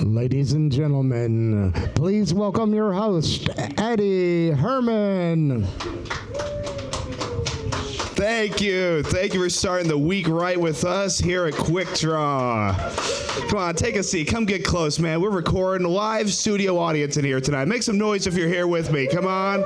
Ladies and gentlemen, please welcome your host, Addy Herman. Thank you. Thank you for starting the week right with us here at Quik Draw. Come on, take a seat. Come get close, man. We're recording a live studio audience in here tonight. Make some noise if you're here with me. Come on.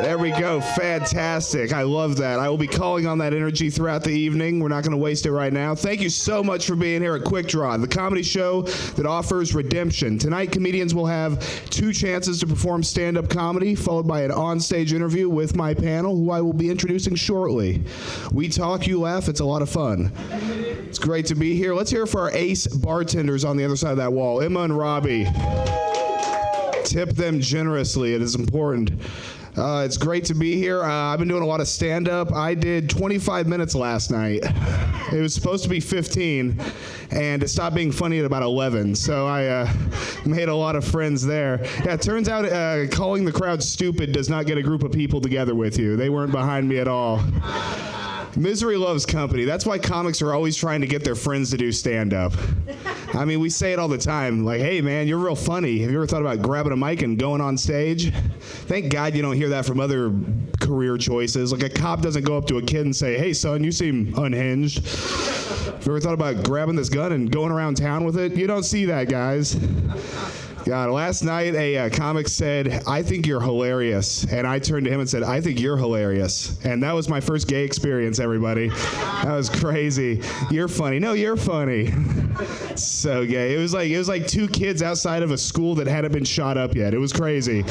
There we go. Fantastic. I love that. I will be calling on that energy throughout the evening. We're not going to waste it right now. Thank you so much for being here at Quik Draw, the comedy show that offers redemption. Tonight, comedians will have 2 chances to perform stand-up comedy, followed by an on-stage interview with my panel, who I will be introducing shortly. We talk, you laugh. It's a lot of fun. It's great to be here. Let's hear it for our ace bartenders on the other side of that wall, Emma and Robbie. Tip them generously. It is important. It's great to be here. I've been doing a lot of stand-up. I did 25 minutes last night. It was supposed to be 15, and it stopped being funny at about 11, so I made a lot of friends there. Yeah, it turns out calling the crowd stupid does not get a group of people together with you. They weren't behind me at all. Misery loves company. That's why comics are always trying to get their friends to do stand-up. I mean, we say it all the time, like, hey, man, you're real funny. Have you ever thought about grabbing a mic and going on stage? Thank God you don't hear that from other career choices. Like, a cop doesn't go up to a kid and say, hey, son, you seem unhinged. Have you ever thought about grabbing this gun and going around town with it? You don't see that, guys. God, last night a comic said, I think you're hilarious. And I turned to him and said, I think you're hilarious. And that was my first gay experience, everybody. That was crazy. You're funny. No, you're funny. So gay. It was like 2 kids outside of a school that hadn't been shot up yet. It was crazy.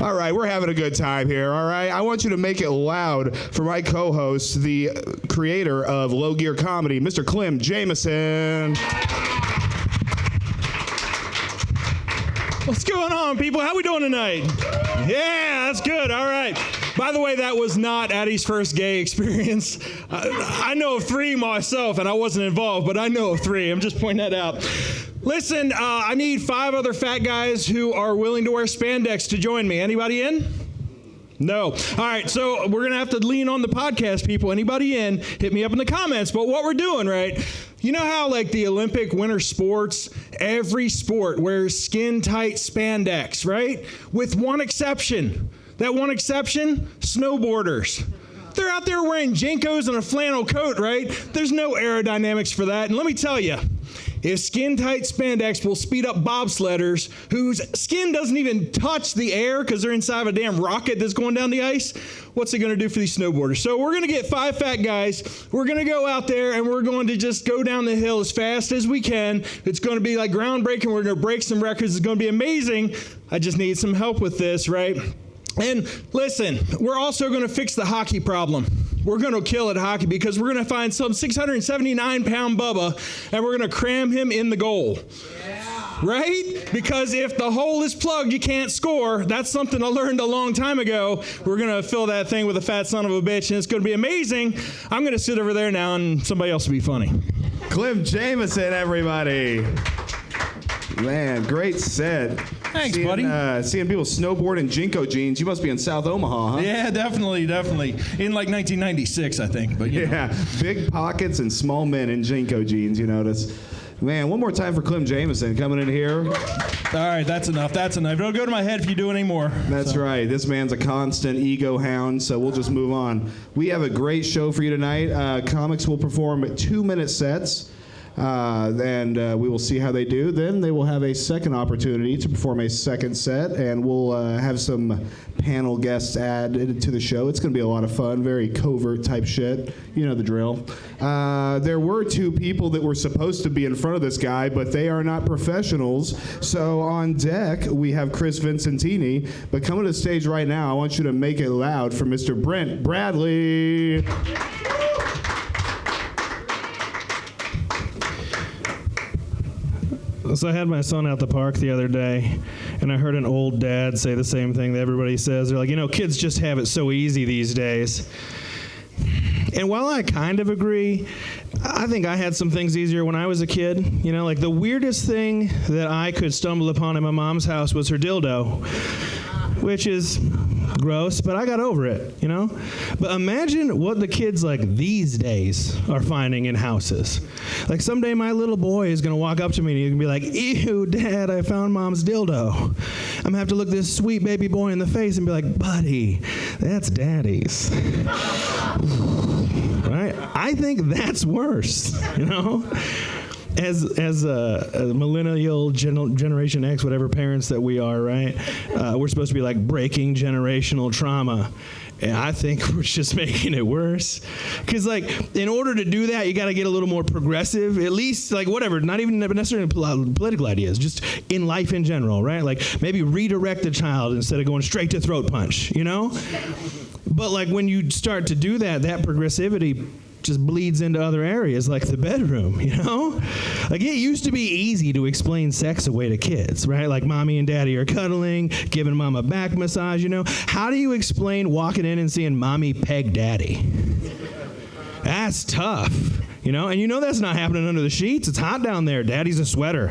All right, we're having a good time here, all right? I want you to make it loud for my co-host, the creator of Low Gear Comedy, Mr. Clem Jameson. What's going on, people? How we doing tonight? Yeah, that's good. All right. By the way, that was not Addy's first gay experience. I know of 3 myself, and I wasn't involved, but I know of 3. I'm just pointing that out. Listen, I need 5 other fat guys who are willing to wear spandex to join me. Anybody in? No. All right, so we're going to have to lean on the podcast people. Anybody in, hit me up in the comments. But what we're doing, right, you know how like the Olympic winter sports, every sport wears skin-tight spandex, right? With one exception. That one exception, snowboarders. They're out there wearing JNCOs and a flannel coat, right? There's no aerodynamics for that. And let me tell you, if skin-tight spandex will speed up bobsledders whose skin doesn't even touch the air because they're inside of a damn rocket that's going down the ice, what's it going to do for these snowboarders? So we're going to get 5 fat guys. We're going to go out there and we're going to just go down the hill as fast as we can. It's going to be like groundbreaking. We're going to break some records. It's going to be amazing. I just need some help with this, right? And listen, we're also going to fix the hockey problem. We're going to kill at hockey because we're going to find some 679-pound Bubba and we're going to cram him in the goal. Yeah. Right? Because if the hole is plugged, you can't score. That's something I learned a long time ago. We're going to fill that thing with a fat son of a bitch and it's going to be amazing. I'm going to sit over there now and somebody else will be funny. Clem Jameson, everybody. Man, great set. Thanks, buddy. Seeing people snowboard in JNCO jeans. You must be in South Omaha, huh? Yeah, definitely. In like 1996, I think. But yeah, big pockets and small men in JNCO jeans, you notice. Man, one more time for Clem Jameson coming in here. All right, that's enough. Don't go to my head if you do any more. That's right. This man's a constant ego hound, so we'll just move on. We have a great show for you tonight. Comics will perform 2-minute sets. And we will see how they do. Then they will have a second opportunity to perform a second set, and we'll have some panel guests added to the show. It's going to be a lot of fun, very covert type shit. You know the drill. There were 2 people that were supposed to be in front of this guy, but they are not professionals. So on deck, we have Chris Vincentini. But coming to the stage right now, I want you to make it loud for Mr. Brent Bradley. So I had my son out the park the other day, and I heard an old dad say the same thing that everybody says. They're like, kids just have it so easy these days. And while I kind of agree, I think I had some things easier when I was a kid. Like the weirdest thing that I could stumble upon in my mom's house was her dildo, which is gross, but I got over it, you know? But imagine what the kids like these days are finding in houses. Like someday my little boy is gonna walk up to me and he's gonna be like, ew, Dad, I found Mom's dildo. I'm gonna have to look this sweet baby boy in the face and be like, buddy, that's Daddy's. Right? I think that's worse, you know? As a millennial, Generation X, whatever parents that we are, right? We're supposed to be like breaking generational trauma. And I think we're just making it worse. Because, like, in order to do that, you got to get a little more progressive, at least, like, whatever, not even necessarily political ideas, just in life in general, right? Like, maybe redirect the child instead of going straight to throat punch, you know? But, like, when you start to do that, that progressivity just bleeds into other areas like the bedroom, you know? Like it used to be easy to explain sex away to kids, right? Like mommy and daddy are cuddling, giving mom a back massage, you know? How do you explain walking in and seeing mommy peg daddy? That's tough, you know? And you know that's not happening under the sheets. It's hot down there. Daddy's a sweater.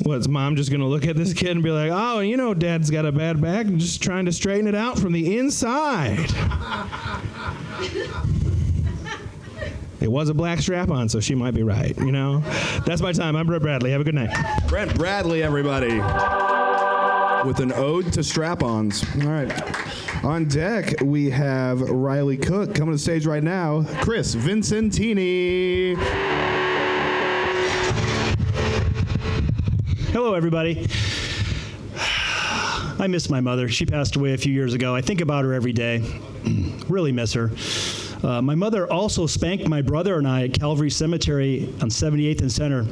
What's mom just gonna look at this kid and be like, oh, you know dad's got a bad back and just trying to straighten it out from the inside. It was a black strap-on, so she might be right, you know? That's my time. I'm Brett Bradley. Have a good night. Brent Bradley, everybody, with an ode to strap-ons. All right. On deck, we have Riley Cook coming to the stage right now. Chris Vincentini. Hello, everybody. I miss my mother. She passed away a few years ago. I think about her every day. Really miss her. My mother also spanked my brother and I at Calvary Cemetery on 78th and Center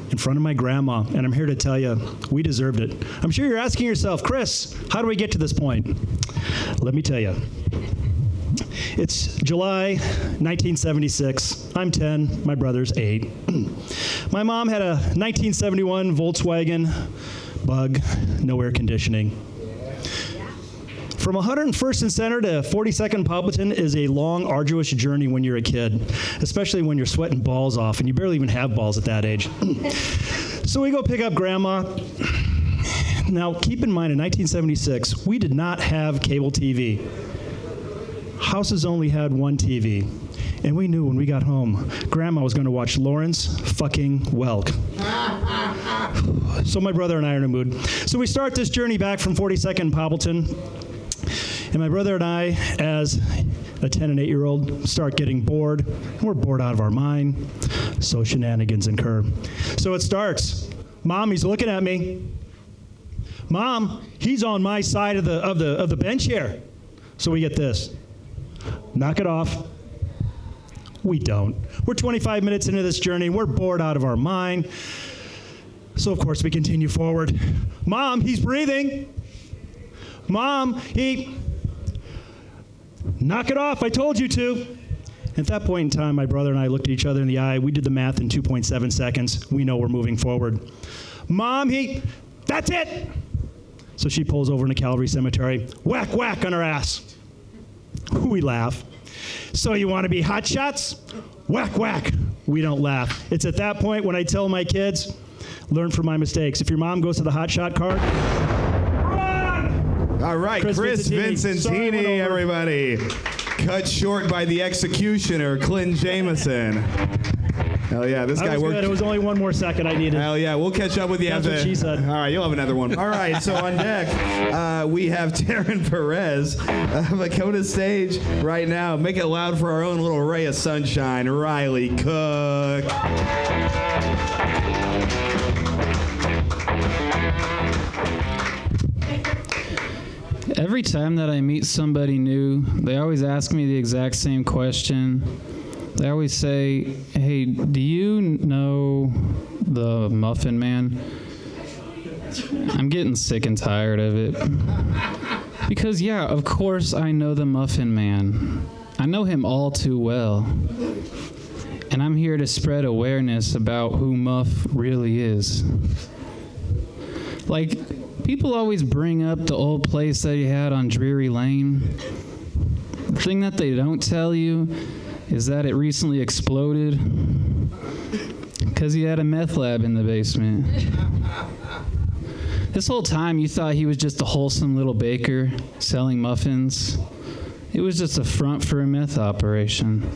in front of my grandma, and I'm here to tell you, we deserved it. I'm sure you're asking yourself, Chris, how do we get to this point? Let me tell you. It's July 1976. I'm 10. My brother's 8. My mom had a 1971 Volkswagen Bug, no air conditioning. From 101st and Center to 42nd Poppleton is a long, arduous journey when you're a kid, especially when you're sweating balls off, and you barely even have balls at that age. So we go pick up Grandma. Now, keep in mind, in 1976, we did not have cable TV. Houses only had one TV. And we knew when we got home, Grandma was going to watch Lawrence fucking Welk. So my brother and I are in a mood. So we start this journey back from 42nd Poppleton. And my brother and I, as a 10 and 8-year-old, start getting bored. We're bored out of our mind. So shenanigans incur. So it starts. Mom, he's looking at me. Mom, he's on my side of the bench here. So we get this. Knock it off. We don't. We're 25 minutes into this journey. We're bored out of our mind. So, of course, we continue forward. Mom, he's breathing. Mom, knock it off. I told you to. At that point in time, my brother and I looked at each other in the eye. We did the math in 2.7 seconds. We know we're moving forward. Mom, that's it. So she pulls over into Calvary Cemetery. Whack, whack on her ass. We laugh. So you want to be hot shots? Whack, whack. We don't laugh. It's at that point when I tell my kids, learn from my mistakes. If your mom goes to the hot shot card, run! All right, Chris Vincentini, everybody. Cut short by the executioner, Clem Jameson. Hell yeah, this guy worked. Good. It was only one more second I needed. Hell yeah, we'll catch up with you That's after. what she said. All right, you'll have another one. All right, so on deck, we have Taryn Perez coming to stage right now. Make it loud for our own little ray of sunshine, Riley Cook. Every time that I meet somebody new, they always ask me the exact same question. They always say, hey, do you know the Muffin Man? I'm getting sick and tired of it. Because, yeah, of course I know the Muffin Man. I know him all too well. And I'm here to spread awareness about who Muff really is. Like, people always bring up the old place that he had on Drury Lane. The thing that they don't tell you is that it recently exploded because he had a meth lab in the basement. This whole time you thought he was just a wholesome little baker selling muffins. It was just a front for a meth operation.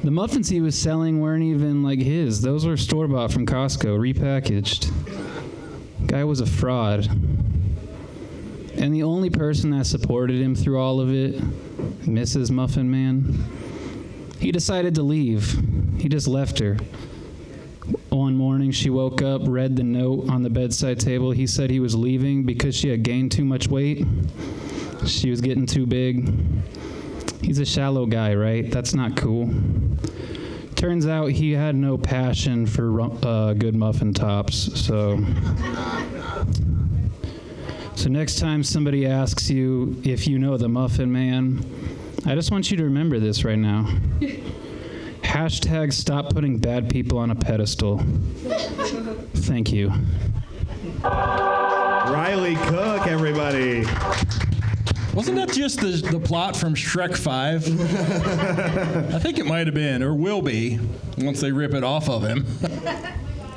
The muffins he was selling weren't even like his. Those were store-bought from Costco, repackaged. Guy was a fraud. And the only person that supported him through all of it, Mrs. Muffin Man, he decided to leave. He just left her. One morning, she woke up, read the note on the bedside table. He said he was leaving because she had gained too much weight. She was getting too big. He's a shallow guy, right? That's not cool. Turns out he had no passion for good muffin tops, so next time somebody asks you if you know the Muffin Man, I just want you to remember this right now. Hashtag stop putting bad people on a pedestal. Thank you. Riley Cook, everybody. Wasn't that just the plot from Shrek 5? I think it might have been, or will be, once they rip it off of him.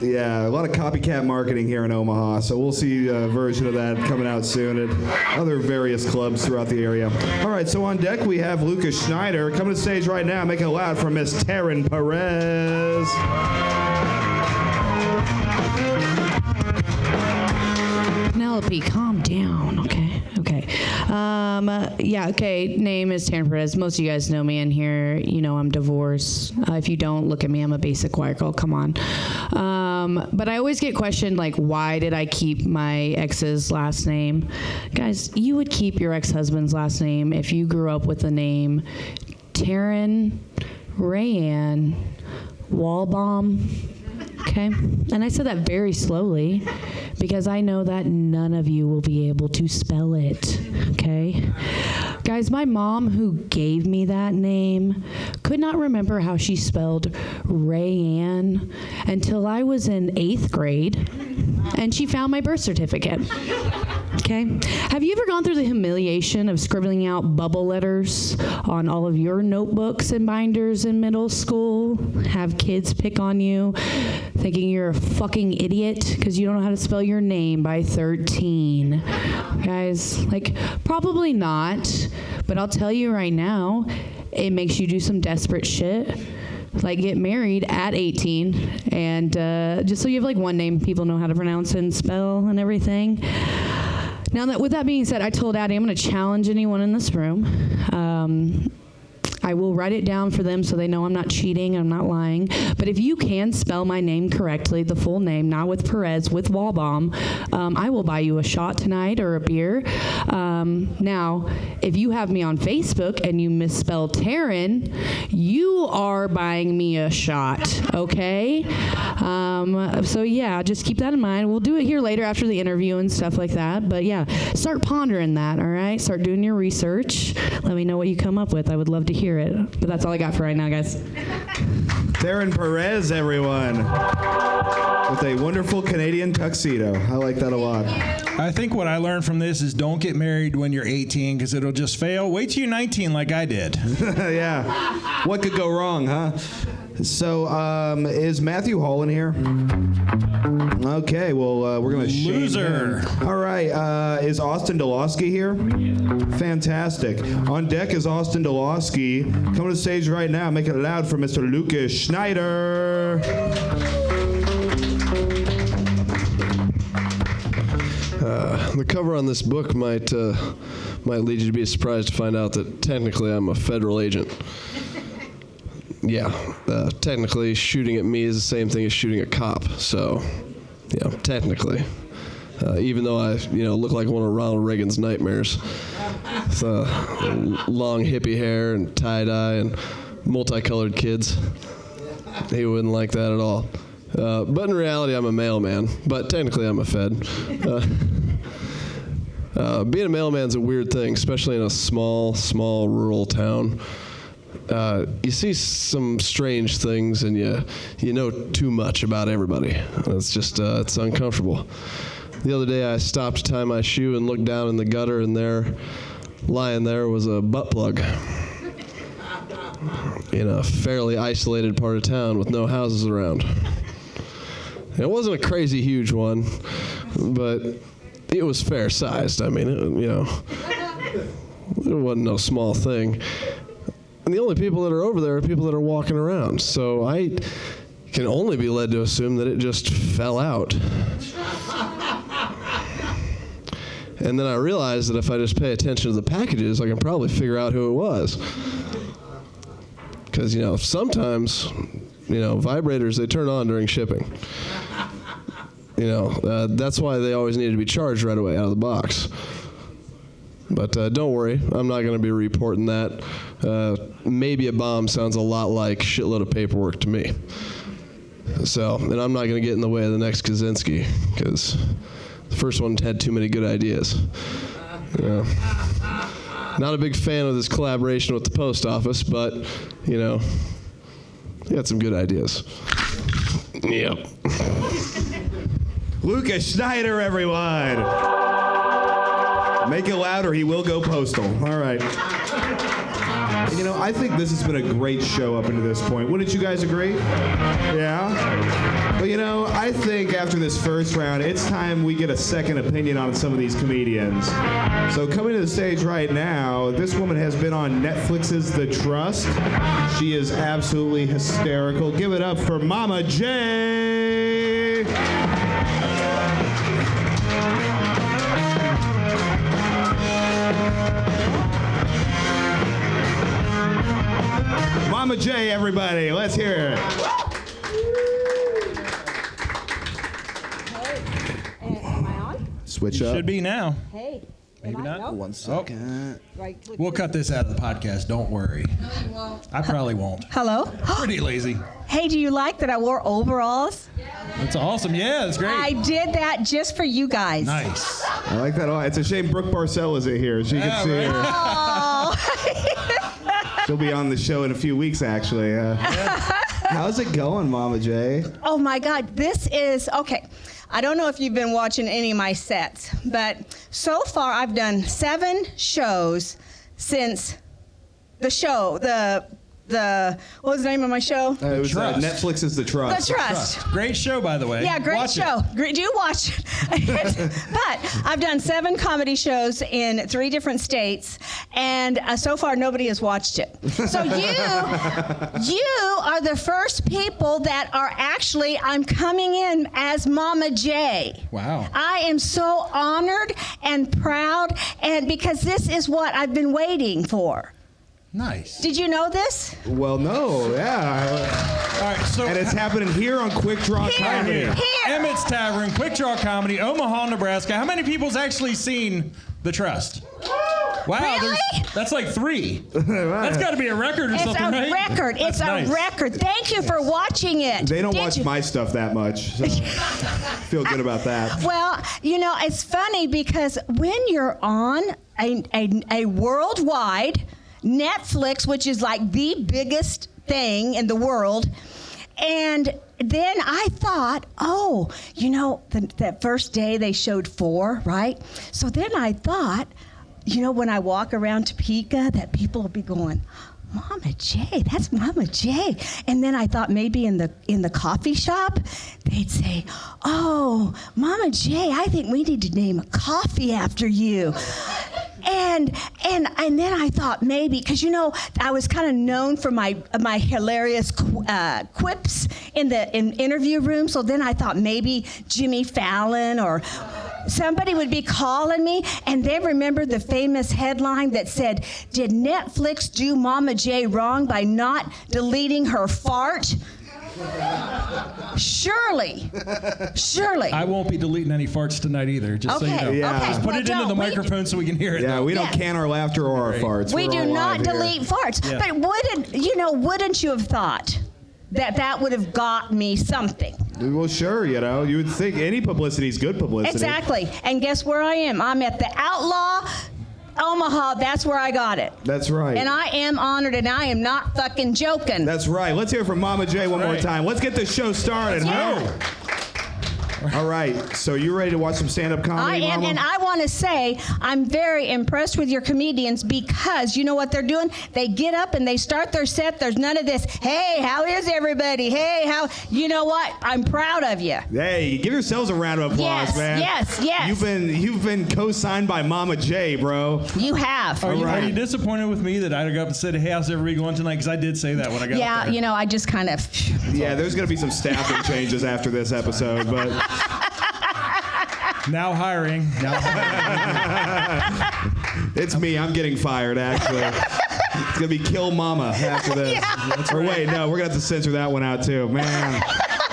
Yeah, a lot of copycat marketing here in Omaha, so we'll see a version of that coming out soon at other various clubs throughout the area. All right, so on deck we have Lucas Schneider. Coming to the stage right now, making it loud for Miss Taryn Perez. Penelope, calm down, okay? Okay, name is Taryn Perez. Most of you guys know me in here. You know I'm divorced. If you don't, look at me. I'm a basic white girl. Come on. But I always get questioned, like, why did I keep my ex's last name? Guys, you would keep your ex-husband's last name if you grew up with the name Taryn Rayanne Walbaum. Okay? And I said that very slowly because I know that none of you will be able to spell it. Okay? Guys, my mom, who gave me that name, could not remember how she spelled Rayanne until I was in 8th grade, and she found my birth certificate. Okay? Have you ever gone through the humiliation of scribbling out bubble letters on all of your notebooks and binders in middle school? Have kids pick on you, thinking you're a fucking idiot because you don't know how to spell your name by 13? Guys, like, probably not, but I'll tell you right now, it makes you do some desperate shit. Like get married at 18, and just so you have like one name people know how to pronounce and spell and everything. Now, with that being said, I told Addy I'm going to challenge anyone in this room. I will write it down for them so they know I'm not cheating, I'm not lying. But if you can spell my name correctly, the full name, not with Perez, with Walbaum, I will buy you a shot tonight or a beer. Now, if you have me on Facebook and you misspell Taryn, you are buying me a shot, okay? So yeah, just keep that in mind. We'll do it here later after the interview and stuff like that. But yeah, start pondering that, all right? Start doing your research. Let me know what you come up with. I would love to hear it. But that's all I got for right now, guys. Taryn Perez, everyone, with a wonderful Canadian tuxedo. I like that a lot. I think what I learned from this is don't get married when you're 18 because it'll just fail. Wait till you're 19 like I did. Yeah. What could go wrong, huh? So, is Matthew Hall in here? Okay, well, we're going to shame Loser. him. All right, is Austin Dolosky here? Fantastic. On deck is Austin Dolosky. Coming to the stage right now, make it loud for Mr. Lucas Schneider. The cover on this book might lead you to be surprised to find out that technically I'm a federal agent. Yeah, technically shooting at me is the same thing as shooting a cop. So, yeah, technically, even though I look like one of Ronald Reagan's nightmares, with long hippie hair and tie dye and multicolored kids, he wouldn't like that at all. But in reality, I'm a mailman. But technically, I'm a Fed. Being a mailman's a weird thing, especially in a small rural town. You see some strange things, and you know too much about everybody. It's just it's uncomfortable. The other day, I stopped to tie my shoe and looked down in the gutter, and lying there was a butt plug in a fairly isolated part of town with no houses around. It wasn't a crazy huge one, but it was fair sized. I mean, it wasn't no small thing. And the only people that are over there are people that are walking around. So I can only be led to assume that it just fell out. And then I realized that if I just pay attention to the packages, I can probably figure out who it was. Because, sometimes, vibrators, they turn on during shipping. That's why they always need to be charged right away out of the box. But don't worry, I'm not going to be reporting that. Maybe a bomb sounds a lot like shitload of paperwork to me. So, and I'm not going to get in the way of the next Kaczynski, because the first one had too many good ideas. Not a big fan of this collaboration with the post office, but, he had some good ideas. Yep. Lucas Schneider, everyone. Make it louder, he will go postal. All right. I think this has been a great show up until this point. Wouldn't you guys agree? Yeah? Well, I think after this first round, it's time we get a second opinion on some of these comedians. So coming to the stage right now, this woman has been on Netflix's The Trust. She is absolutely hysterical. Give it up for Mama J. Mama J, everybody. Let's hear it. Am I on? Switch up. Should be now. Hey. Maybe not. No? 1 second. Right click. We'll cut this out of the podcast. Don't worry. I probably won't. Hello? Pretty lazy. Hey, do you like that I wore overalls? That's awesome. Yeah, that's great. I did that just for you guys. Nice. I like that a lot. It's a shame Brooke Barcel isn't here. She can see her. Oh. She'll be on the show in a few weeks, actually. How's it going, Mama J? Oh my God, this is, okay. I don't know if you've been watching any of my sets, but so far I've done 7 shows since the show, what was the name of my show? It was Netflix's The Trust. The Trust. Great show, by the way. Yeah, great Watch show. Do watch it. But I've done 7 comedy shows in 3 different states, and so far nobody has watched it. So you are the first people that are actually, I'm coming in as Mama J. Wow. I am so honored and proud, and because this is what I've been waiting for. Nice. Did you know this? Well, no, yeah. All right, so And it's happening here on Quik Draw Comedy. Here. Emmett's Tavern, Quik Draw Comedy, Omaha, Nebraska. How many people's actually seen The Trust? Wow, Really? that's like 3. That's got to be a record or It's something, a right? record. It's That's nice. a record. Thank you for watching it. They don't Did watch you- my stuff that much, so feel good about that. Well, it's funny because when you're on a worldwide Netflix, which is like the biggest thing in the world, and then I thought, that first day they showed 4, right? So then I thought, when I walk around Topeka, that people will be going, Mama J, that's Mama J. And then I thought maybe in the coffee shop, they'd say, oh, Mama J, I think we need to name a coffee after you. And then I thought maybe, because I was kind of known for my hilarious quips in interview room. So then I thought maybe Jimmy Fallon or somebody would be calling me, and they remembered the famous headline that said, "Did Netflix do Mama J wrong by not deleting her fart?" Surely. I won't be deleting any farts tonight either, just so you know. Yeah. Okay. Just put it into the microphone so we can hear it. Yeah, though. we don't Yeah. can our laughter or our farts. We We're do all not live here. delete farts. Yeah. But wouldn't you have thought that would have got me something? Well, sure, you would think any publicity is good publicity. Exactly. And guess where I am? I'm at the Outlaw Omaha. That's where I got it. That's right. And I am honored, and I am not fucking joking. That's right. Let's hear it from Mama J one more Right. time. Let's get this show started. Yeah. Ho! All right, so you ready to watch some stand-up comedy, I am, Mama? and I want to say I'm very impressed with your comedians because you know what they're doing? They get up and they start their set. There's none of this, hey, how is everybody? Hey, how, you know what? I'm proud of you. Hey, give yourselves a round of applause, Yes, man. yes. You've been co-signed by Mama J, bro. You have. Are right. you disappointed with me that I got up and said, hey, how's everybody going tonight? Because I did say that when I got Yeah, up there. you know, I just kind of. Yeah, there's going to be some staffing changes after this episode, but Now hiring. it's me. I'm getting fired, actually. It's going to be Kill Mama after this. Yeah. Or wait, no, we're going to have to censor that one out, too. Man,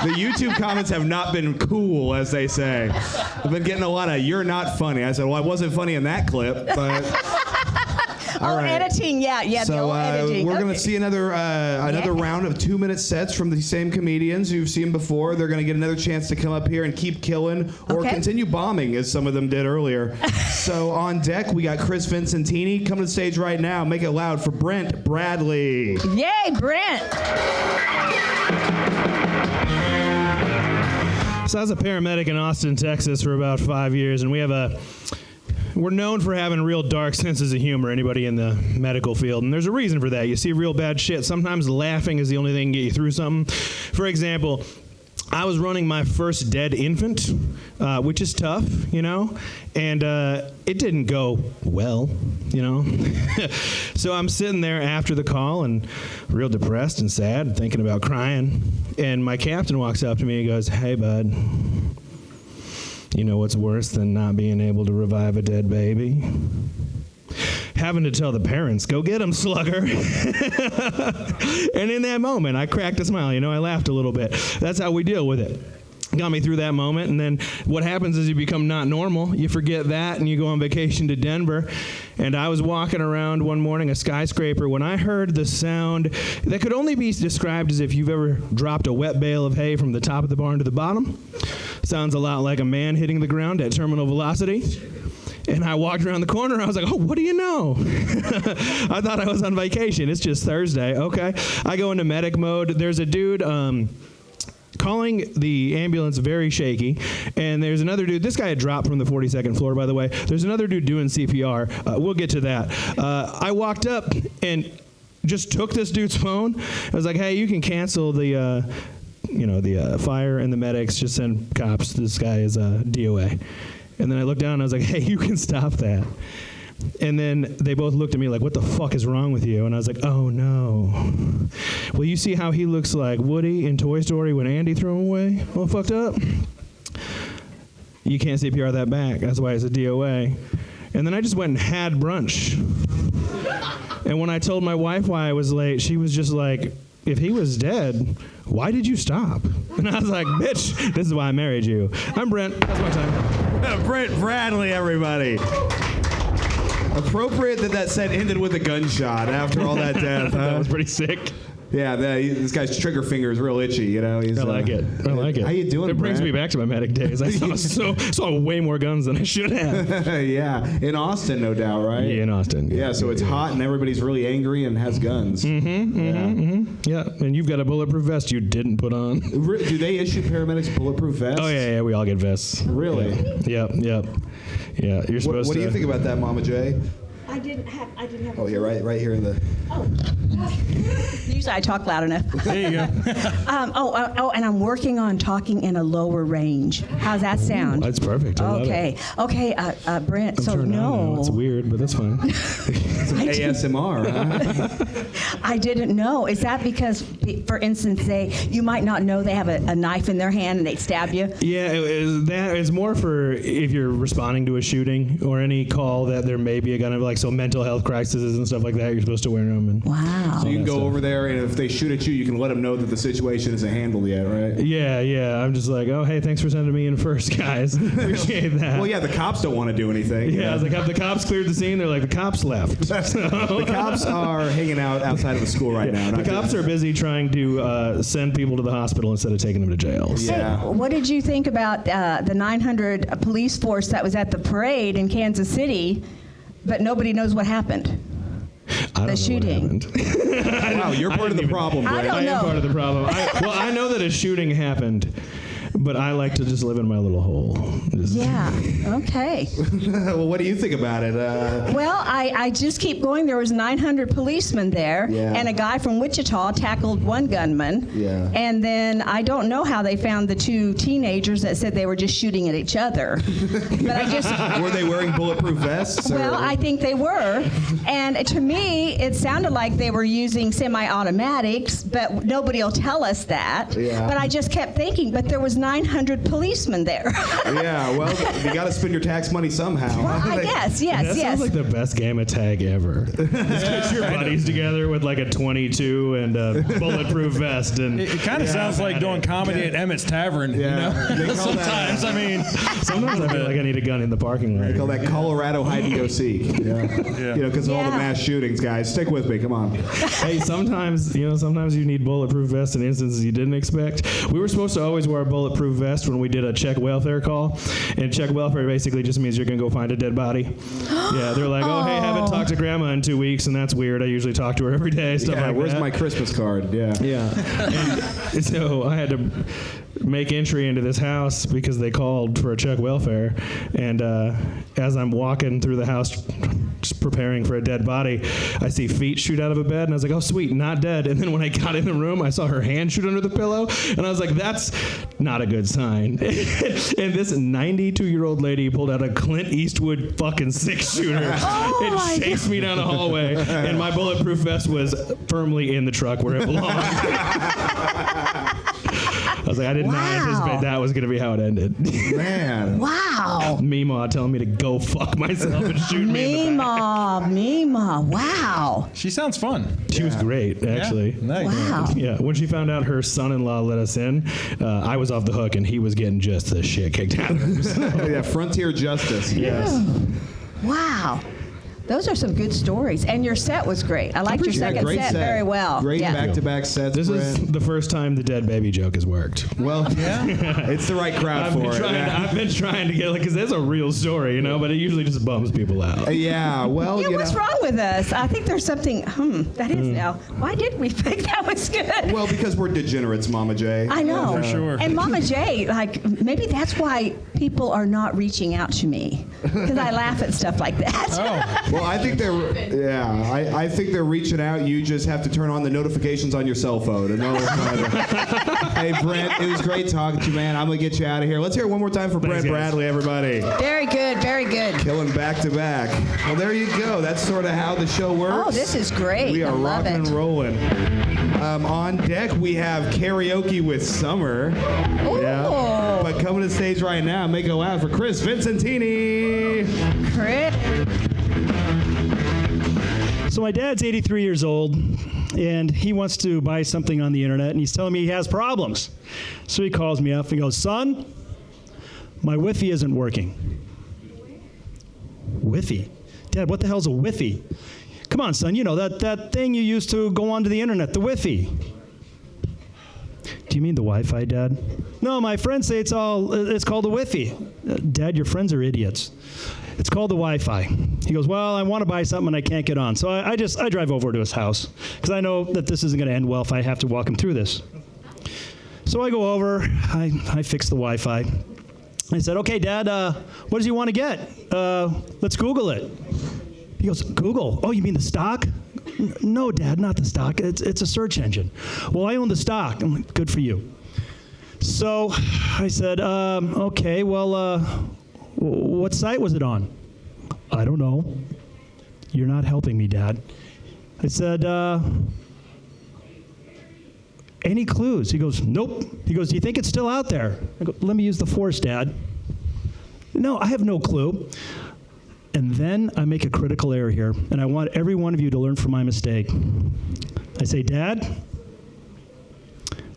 the YouTube comments have not been cool, as they say. I've been getting a lot of, you're not funny. I said, well, I wasn't funny in that clip, but... All right. Editing, yeah, So the old editing. we're going Okay. to see another round of 2-minute sets from the same comedians you've seen before. They're going to get another chance to come up here and keep killing or Okay. continue bombing, as some of them did earlier. So on deck, we got Chris Vincentini. Come to the stage right now. Make it loud for Brent Bradley. Yay, Brent. So I was a paramedic in Austin, Texas for about 5 years, and we're known for having real dark senses of humor, anybody in the medical field. And there's a reason for that. You see real bad shit. Sometimes laughing is the only thing to get you through something. For example, I was running my first dead infant, which is tough, you know, and it didn't go well, you know. So I'm sitting there after the call and real depressed and sad, thinking about crying. And my captain walks up to me and goes, "Hey, bud. You know what's worse than not being able to revive a dead baby? Having to tell the parents, go get him, slugger." And in that moment, I cracked a smile. You know, I laughed a little bit. That's how we deal with it. Got me through that moment. And then what happens is you become not normal. You forget that and you go on vacation to Denver. And I was walking around one morning, a skyscraper, when I heard the sound that could only be described as if you've ever dropped a wet bale of hay from the top of the barn to the bottom. Sounds a lot like a man hitting the ground at terminal velocity. And I walked around the corner, and I was like, oh, what do you know? I thought I was on vacation. It's just Thursday. Okay. I go into medic mode. There's a dude calling the ambulance very shaky, and there's another dude. This guy had dropped from the 42nd floor, by the way. There's another dude doing CPR. We'll get to that. I walked up and just took this dude's phone. I was like, hey, you can cancel the fire and the medics, just send cops. This guy is a DOA. And then I looked down and I was like, hey, you can stop that. And then they both looked at me like, what the fuck is wrong with you? And I was like, oh no. Well, you see how he looks like Woody in Toy Story when Andy threw him away? All fucked up? You can't CPR that back. That's why it's a DOA. And then I just went and had brunch. And when I told my wife why I was late, she was just like, if he was dead, why did you stop? And I was like, bitch, this is why I married you. I'm Brent. That's my time. Brent Bradley, everybody. Appropriate that set ended with a gunshot after all that death. Huh? That was pretty sick. Yeah, this guy's trigger finger is real itchy, you know. I like it. I like it. How you doing, It brings Brent? me back to my medic days. I saw way more guns than I should have. Yeah, in Austin, no doubt, right? Yeah, in Austin. Yeah, so it's hot and everybody's really angry and has guns. Yeah, and you've got a bulletproof vest you didn't put on. Do they issue paramedics bulletproof vests? Oh, yeah, we all get vests. Really? Yep. Yeah, you're supposed to. What do you think about that, Mama J? I didn't have. Oh, here, right here in the. Usually I talk loud enough. There you go. And I'm working on talking in a lower range. How's that sound? That's perfect. I love Okay. it. Okay, Brent. I'm So turned on now. It's weird, but that's fine. ASMR, huh? I didn't know. Is that because, for instance, you might not know they have a knife in their hand and they stab you? Yeah, it's more for if you're responding to a shooting or any call that there may be a gun of so mental health crises and stuff like that. You're supposed to wear them. And Wow. So you can go over there, and if they shoot at you, you can let them know that the situation isn't handled yet, right? Yeah. I'm just like, oh, hey, thanks for sending me in first, guys. Appreciate that. Well, yeah, the cops don't want to do anything. Yeah, I was like, have the cops cleared the scene? They're like, the cops left. The cops are hanging out outside of the school right now. The cops are busy trying to send people to the hospital instead of taking them to jail. Yeah. Hey, what did you think about the 900 police force that was at the parade in Kansas City, but nobody knows what happened? I don't know shooting. what happened. Wow, you're part of the problem, I Brent. don't I am know. part of the problem. I know that a shooting happened. But I like to just live in my little hole. Yeah. Okay. Well, what do you think about it? Well, I just keep going. There was 900 policemen there, and a guy from Wichita tackled one gunman. Yeah. And then I don't know how they found the two teenagers that said they were just shooting at each other. But I just Were they wearing bulletproof vests? Well, or? I think they were. And to me, it sounded like they were using semi-automatics, but nobody will tell us that. Yeah. But I just kept thinking, but there was 900 policemen there. Yeah, well, you got to spend your tax money somehow. Well, I guess, yes. That sounds like the best game of tag ever. Just get your buddies together with like a 22 and a bulletproof vest. And It kind of sounds like doing comedy at Emmett's Tavern. Yeah. You know? Sometimes, I mean. sometimes I feel like I need a gun in the parking lot. They call that Colorado hide and go seek. Yeah. You know, because of all the mass shootings, guys. Stick with me. Come on. Hey, sometimes you need bulletproof vests in instances you didn't expect. We were supposed to always wear a bulletproof vest when we did a check welfare call, and check welfare basically just means you're gonna go find a dead body. Yeah, they're like, oh, hey, haven't talked to grandma in 2 weeks, and that's weird. I usually talk to her every day. Stuff like where's that. my Christmas card? Yeah. Yeah. And so I had to make entry into this house because they called for a check welfare. And as I'm walking through the house just preparing for a dead body, I see feet shoot out of a bed, and I was like, oh, sweet, not dead. And then when I got in the room, I saw her hand shoot under the pillow, and I was like, that's not a good sign. And this 92-year-old lady pulled out a Clint Eastwood fucking six-shooter and chased me down the hallway, and my bulletproof vest was firmly in the truck where it belonged. I was like, I did not anticipate that was going to be how it ended. Man. Wow. Meemaw telling me to go fuck myself and shoot me in the back. Meemaw. Wow. She sounds fun. She was great, actually. Yeah, nice. Wow. Yeah, when she found out her son-in-law let us in, I was off the hook, and he was getting just the shit kicked out of him. So. Yeah, frontier justice. Yes. Wow. Those are some good stories. And your set was great. I liked your second set very well. Great Yeah. back-to-back sets. This is Brent. the first time the dead baby joke has worked. Well, it's the right crowd for it. I've been trying to get, because that's a real story, you know, but it usually just bums people out. Yeah, well, Yeah, what's wrong with us? I think there's something, that is now. Why did we think that was good? Well, because we're degenerates, Mama J. I know. For sure. And Mama J, like, maybe that's why people are not reaching out to me. Because I laugh at stuff like that. Oh. Well, I think I think they're reaching out. You just have to turn on the notifications on your cell phone. And they'll Hey, Brent, it was great talking to you, man. I'm going to get you out of here. Let's hear it one more time for Brent Bradley, everybody. Very good, very good. Killing back to back. Well, there you go. That's sort of how the show works. Oh, this is great. We are I love rocking and it. rolling. On deck, we have karaoke with Summer. Ooh. Yeah. But coming to the stage right now, make it loud for Chris Vincentini. Chris. So my dad's 83 years old, and he wants to buy something on the internet, and he's telling me he has problems. So he calls me up and goes, son, my Wi-Fi isn't working. Wi-Fi? Dad, what the hell's a Wi-Fi? Come on, son, you know, that thing you use to go onto the internet, the Wi-Fi. Do you mean the Wi-Fi, Dad? No, my friends say it's called the Wi-Fi. Dad, your friends are idiots. It's called the Wi-Fi. He goes, well, I want to buy something and I can't get on. So I drive over to his house because I know that this isn't going to end well if I have to walk him through this. So I go over, I fix the Wi-Fi. I said, okay, Dad, what does he want to get? Let's Google it. He goes, Google? Oh, you mean the stock? No, Dad, not the stock. It's a search engine. Well, I own the stock. I'm like, good for you. So I said, okay, well, what site was it on? I don't know. You're not helping me, Dad. I said, any clues? He goes, nope. He goes, do you think it's still out there? I go, let me use the force, Dad. No, I have no clue. And then I make a critical error here, and I want every one of you to learn from my mistake. I say, Dad,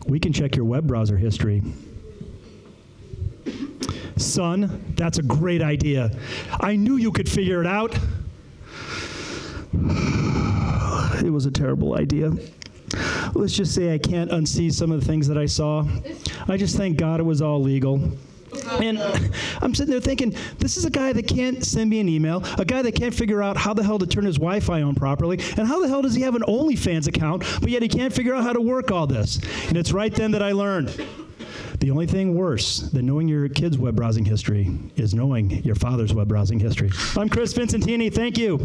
we can check your web browser history. Son, that's a great idea. I knew you could figure it out. It was a terrible idea. Let's just say I can't unsee some of the things that I saw. I just thank God it was all legal. And I'm sitting there thinking, this is a guy that can't send me an email, a guy that can't figure out how the hell to turn his Wi-Fi on properly, and how the hell does he have an OnlyFans account, but yet he can't figure out how to work all this. And it's right then that I learned. The only thing worse than knowing your kid's web browsing history is knowing your father's web browsing history. I'm Chris Vincentini. Thank you.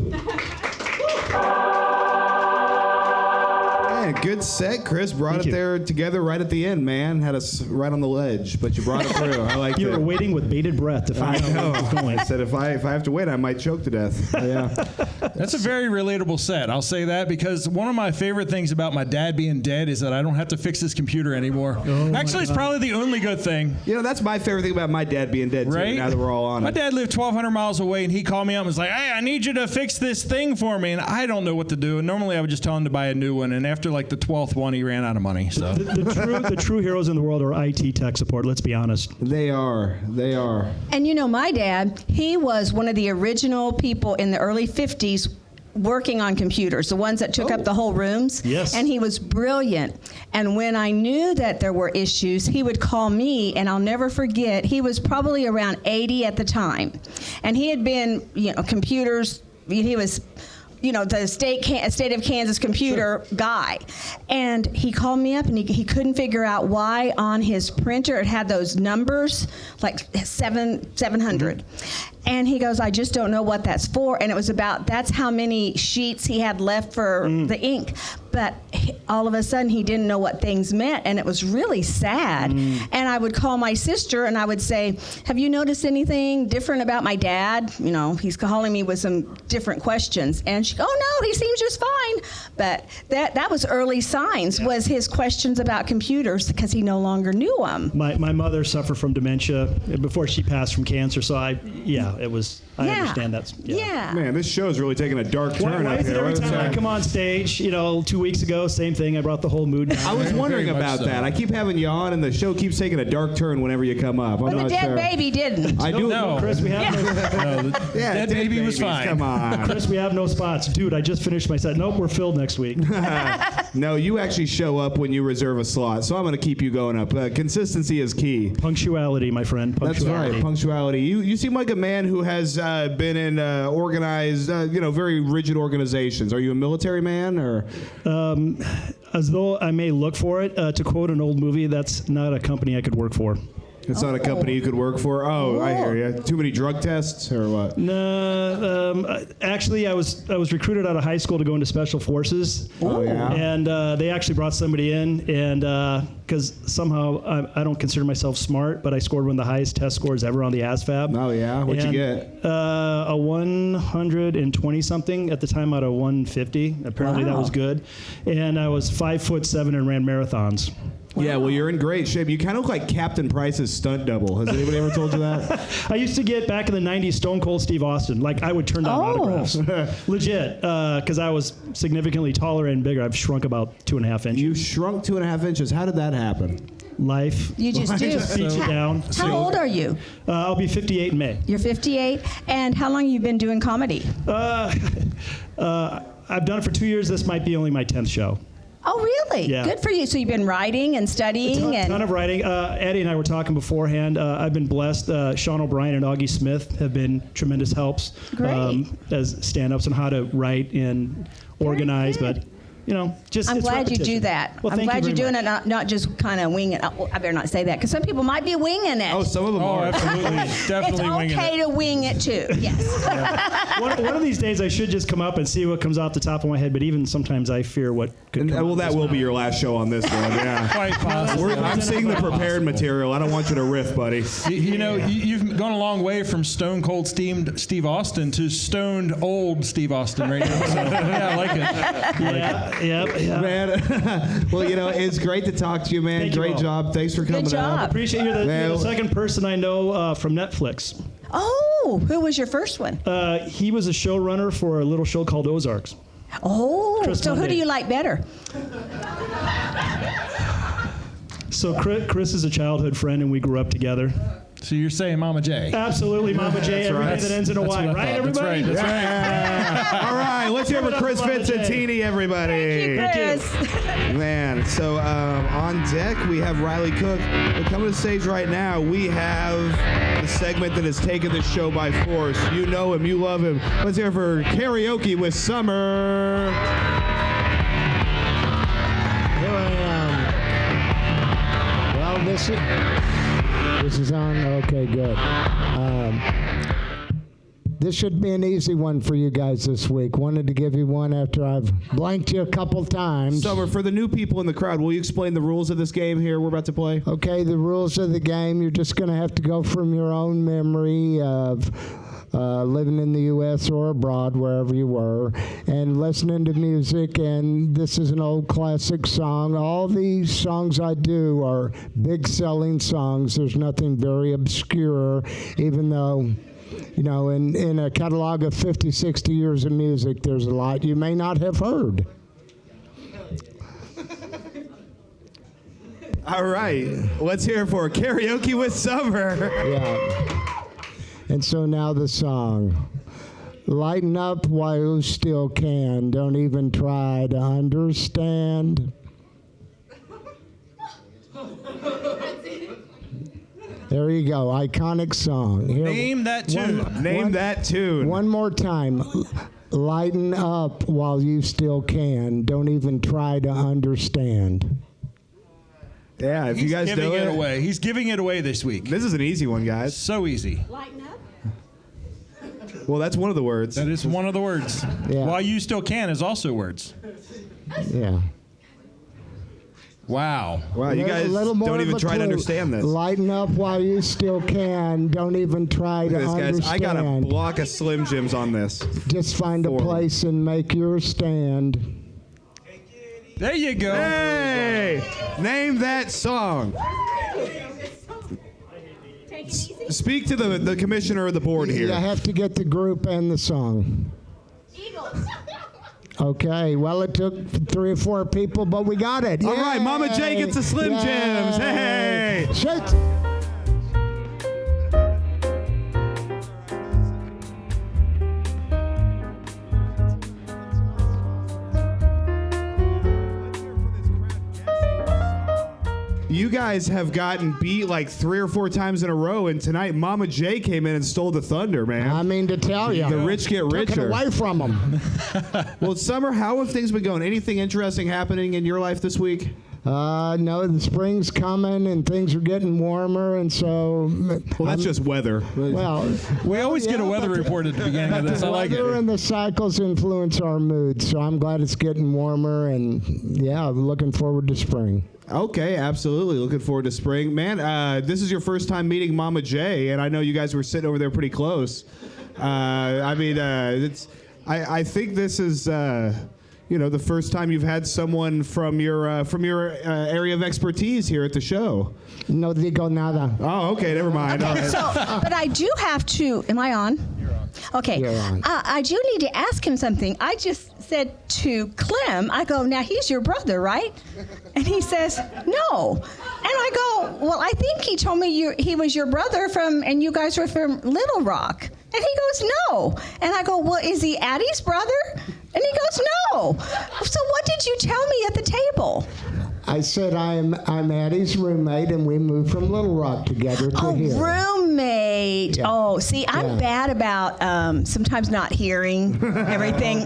Man, good set, Chris. Brought it there together right at the end, man. Had us right on the ledge, but you brought it through. I like You it. were waiting with bated breath to find out what was going. I said if I have to wait, I might choke to death. Yeah. That's a very relatable set. I'll say that because one of my favorite things about my dad being dead is that I don't have to fix his computer anymore. Actually, it's probably the only good thing. You know, that's my favorite thing about my dad being dead, too, Right? now that we're all on My it. dad lived 1,200 miles away, and he called me up and was like, hey, I need you to fix this thing for me. And I don't know what to do. And normally I would just tell him to buy a new one. And after like the 12th one, he ran out of money. So The true heroes in the world are IT tech support, let's be honest. They are. They are. And you know, my dad, he was one of the original people in the early 50s working on computers, the ones that took up the whole rooms. Yes. And he was brilliant. And when I knew that there were issues, he would call me, and I'll never forget, he was probably around 80 at the time. And he had been, computers, he was, the state of Kansas computer guy. And he called me up, and he couldn't figure out why on his printer it had those numbers, like 700. And he goes, I just don't know what that's for. And it was that's how many sheets he had left for the ink. But all of a sudden, he didn't know what things meant, and it was really sad. And I would call my sister, and I would say, have you noticed anything different about my dad? He's calling me with some different questions. And she, oh, no, he seems just fine. But that was early signs, was his questions about computers, because he no longer knew them. My mother suffered from dementia before she passed from cancer, so I understand that. Yeah. Man, this show's really taking a dark turn Why up is it here. every time I come on stage, 2 weeks ago, same thing, I brought the whole mood down. I was wondering Very much about so. that. I keep having you on, and the show keeps taking a dark turn whenever you come up. I'm But the not dead sure. baby didn't. I do. No. Chris, we have dead baby was babies, fine. Come on. Chris, we have no spots. Dude, I just finished my set. Nope, we're filled next week. No, you actually show up when you reserve a slot, so I'm going to keep you going up. Consistency is key. Punctuality, my friend. That's Punctuality. right, punctuality. You seem like a man who has been in organized, very rigid organizations. Are you a military man, or? As though I may look for it, to quote an old movie, that's not a company I could work for. It's not a company you could work for? Oh, I hear you. Too many drug tests, or what? No, actually, I was recruited out of high school to go into special forces. Oh, yeah? And they actually brought somebody in, and because somehow I don't consider myself smart, but I scored one of the highest test scores ever on the ASVAB. Oh, yeah? What'd you get? A 120 something at the time out of 150. Apparently that was good. And I was 5'7" and ran marathons. Yeah, well, you're in great shape. You kind of look like Captain Price's stunt double. Has anybody ever told you that? I used to get, back in the 90s, Stone Cold Steve Austin. Like, I would turn down autographs. Legit, because I was significantly taller and bigger. I've shrunk about 2.5 inches. You shrunk 2.5 inches. How did that happen? Life. You just do. Beats you down. How old are you? I'll be 58 in May. You're 58. And how long have you been doing comedy? I've done it for 2 years. This might be only my 10th show. Oh, really? Yeah. Good for you. So you've been writing and studying. A ton of writing. Addy and I were talking beforehand. I've been blessed. Sean O'Brien and Augie Smith have been tremendous helps as stand-ups on how to write and organize. But just I'm it's glad you do repetition. that. Well, I'm thank glad you you're very doing much. it, not just kind of winging it. Oh, I better not say that, because some people might be winging it. Oh, some of them Oh, are. absolutely. Definitely It's winging okay it. to wing it too. Yes. One of these days, I should just come up and see what comes off the top of my head. But even sometimes, I fear what could come Well, out that this will mouth. be your last show on this one. Yeah. Quite possible. I'm seeing the prepared material. I don't want you to riff, buddy. You've gone a long way from Stone Cold Steve Austin to stoned old Steve Austin right now. So, yeah, I like it. Yeah. Man, well, it's great to talk to you, man. Thank you Great all. job. Thanks for coming Good job. up. Appreciate you're the Man, second person I know from Netflix. Oh, who was your first one? He was a showrunner for a little show called Ozarks. Oh, Chris so who Monday. do you like better? So Chris is a childhood friend, and we grew up together. So you're saying Mama J? Absolutely, Mama J. Everything right. that ends in a Y, what I right, thought. everybody? That's right. Yeah. All right, let's hear it for Chris Mama J. Vincentini, everybody. Chris. Man, so on deck we have Riley Cook. But coming to the stage right now, we have the segment that has taken this show by force. You know him, you love him. Let's hear it for Karaoke with Summer. Here I am. Well, This is on? Okay, good. This should be an easy one for you guys this week. Wanted to give you one after I've blanked you a couple times. Summer, for the new people in the crowd, will you explain the rules of this game here we're about to play? Okay, the rules of the game, you're just going to have to go from your own memory of living in the U.S. or abroad, wherever you were, and listening to music. And this is an old classic song. All these songs I do are big selling songs. There's nothing very obscure, even though, you know, in a catalog of 50, 60 years of music, there's a lot you may not have heard. All right, let's hear it for Karaoke with Summer. Yeah. And so now the song. Lighten up while you still can. Don't even try to understand. There you go. Iconic song. Here, Name that tune. Name that tune. One more time. Lighten up while you still can. Don't even try to understand. Yeah, if you guys giving know it it, away. He's giving it away this week. This is an easy one, guys. So easy. Lighten up. Well, that's one of the words. That is one of the words. Yeah. While you still can is also words. Yeah. Wow. Wow, you guys don't even try to understand this. Lighten up while you still can. Don't even try to understand. Guys, I got a block of Slim Jims on this. Just find a place and make your stand. There you go. Hey! Name that song. Speak to the commissioner of the board here. You have to get the group and the song. Eagles. Okay, well, it took 3 or 4 people, but we got it. All right, Mama J gets the Slim Jims. Hey! Shit. You guys have gotten beat like 3 or 4 times in a row, and tonight Mama J came in and stole the thunder, man. I mean to tell you. The rich get richer. Took it away from them. Well, Summer, how have things been going? Anything interesting happening in your life this week? No, the spring's coming and things are getting warmer, and so. Well, that's just weather. Well, We always get a weather report at the beginning of this. I like it. weather and the cycles influence our mood, so I'm glad it's getting warmer, and yeah, I'm looking forward to spring. Okay, absolutely. Looking forward to spring. Man, this is your first time meeting Mama J, and I know you guys were sitting over there pretty close. I think this is, the first time you've had someone from your area of expertise here at the show. No digo nada. Oh, okay, never mind. All right. So, but I do have to. Am I on? You're on. Okay. You're on. I do need to ask him something. I just said to Clem, I go, now he's your brother, right? And he says, no. And I go, well, I think he told me he was your brother and you guys were from Little Rock. And he goes, no. And I go, well, is he Addy's brother? And he goes, no. So what did you tell me at the table? I said I'm Addy's roommate, and we moved from Little Rock together to here. Roommate. Yeah. Oh, see, I'm bad about sometimes not hearing everything,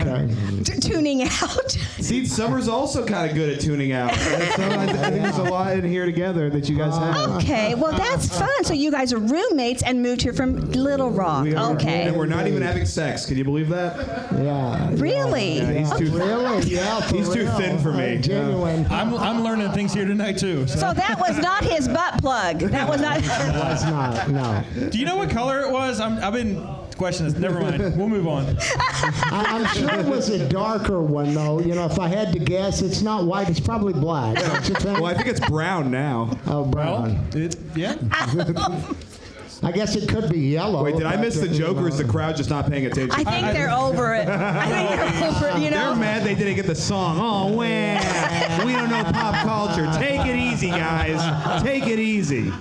tuning out. See, Summer's also kind of good at tuning out. So I think there's a lot in here together that you guys have. Okay, well, that's fun. So you guys are roommates and moved here from Little Rock. We are, Okay. and we're not even having sex. Can you believe that? Yeah. Really? Yeah, he's too Really? Yeah. for He's too real. thin for me. Genuine. I'm learning things here tonight too. So that was not his butt plug. That was not. It's not. No. Do you know what color it was? I've been questioning this. Never mind. We'll move on. I'm sure it was a darker one, though. You know, if I had to guess, it's not white. It's probably black. Don't you think? Well, I think it's brown now. Oh, brown. Yeah. I guess it could be yellow. Wait, did I miss the joke, or is the crowd just not paying attention? I think they're over it. I think they're over it, you know. They're mad they didn't get the song. Oh, wow. We don't know pop culture. Take it easy, guys. Take it easy.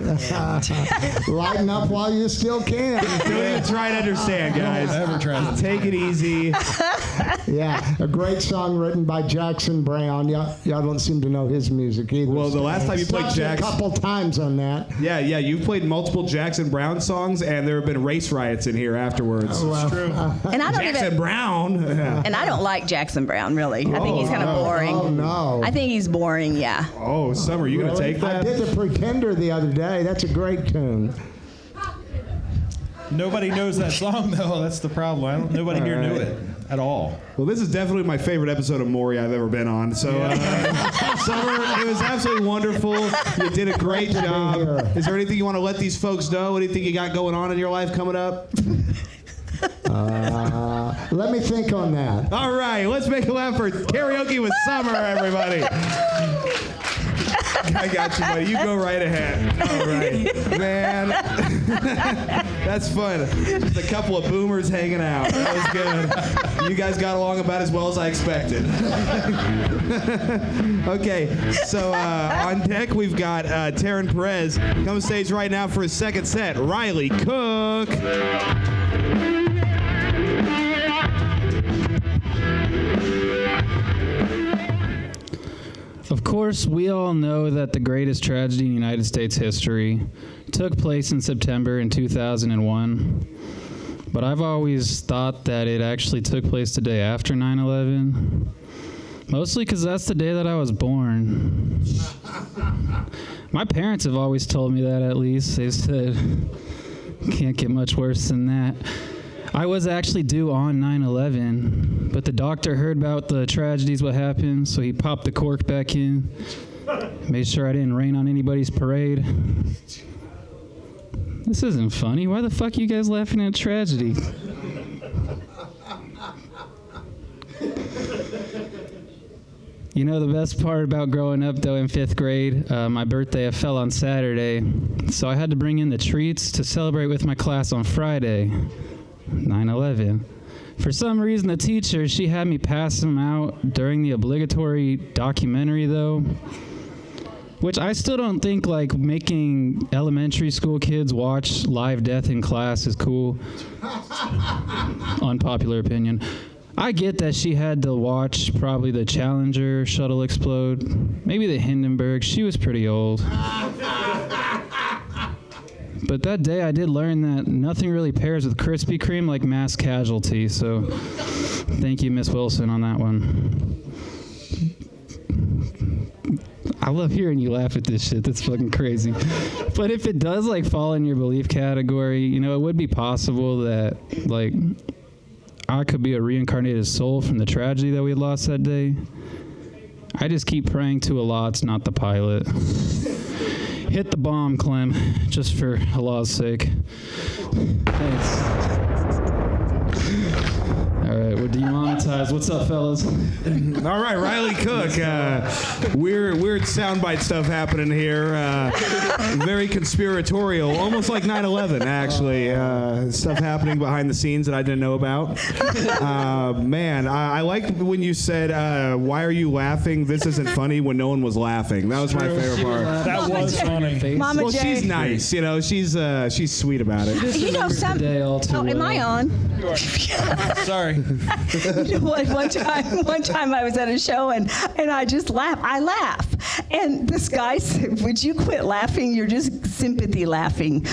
Lighten up while you still can. Don't even try to understand, guys. Don't ever try to. Take it easy. Yeah, a great song written by Jackson Browne. Y'all don't seem to know his music either. Well, the last time you played Jackson, a couple times on that. Yeah, you've played multiple Jackson Browne songs, and there have been race riots in here afterwards. Well, True. And I don't Jackson Browne. Yeah. And I don't like Jackson Browne, really. I think he's kind of boring. Oh, no. I think he's boring, yeah. Oh, Summer, you gonna take that? I did The Pretender the other day. That's a great tune. Nobody knows that song, though. That's the problem. Nobody here knew it at all. Well, this is definitely my favorite episode of Maury I've ever been on. So, Summer, it was absolutely wonderful. You did a great job. Is there anything you want to let these folks know? Anything you got going on in your life coming up? Let me think on that. All right, let's make a laugh for Karaoke with Summer, everybody. I got you, buddy. You go right ahead. All right. Man, that's fun. Just a couple of boomers hanging out. That was good. You guys got along about as well as I expected. Okay, so on deck we've got Taryn Perez. Come on stage right now for his second set. Riley Cook. Of course, we all know that the greatest tragedy in United States history took place in September in 2001. But I've always thought that it actually took place the day after 9/11. Mostly because that's the day that I was born. My parents have always told me that, at least. They said, can't get much worse than that. I was actually due on 9/11, but the doctor heard about the tragedies, what happened, so he popped the cork back in, made sure I didn't rain on anybody's parade. This isn't funny. Why the fuck are you guys laughing at tragedy? You know, the best part about growing up, though, in 5th grade, my birthday fell on Saturday, so I had to bring in the treats to celebrate with my class on Friday. 9/11. For some reason, the teacher, she had me pass them out during the obligatory documentary, though, which I still don't think, like, making elementary school kids watch live death in class is cool. Unpopular opinion. I get that she had to watch probably the Challenger shuttle explode, maybe the Hindenburg. She was pretty old. But that day I did learn that nothing really pairs with Krispy Kreme like mass casualty, so thank you, Miss Wilson, on that one. I love hearing you laugh at this shit. That's fucking crazy. But if it does, like, fall in your belief category, you know, it would be possible that, like, I could be a reincarnated soul from the tragedy that we lost that day. I just keep praying to Allah it's not the pilot. Hit the bomb, Clem, just for Allah's sake. Thanks. All right, we're demonetized. What's up, fellas? All right, Riley Cook. Weird soundbite stuff happening here. Very conspiratorial, almost like 9/11, actually. Stuff happening behind the scenes that I didn't know about. Man, I like when you said, "Why are you laughing? This isn't funny." When no one was laughing, that was my favorite part. That was funny. Mama Well, J. she's nice, you know. She's sweet about it. You know, some. Today all too Oh, am I well. on? Sorry. You know what? One time I was at a show and I just laugh. I laugh, and this guy said, "Would you quit laughing? You're just sympathy laughing."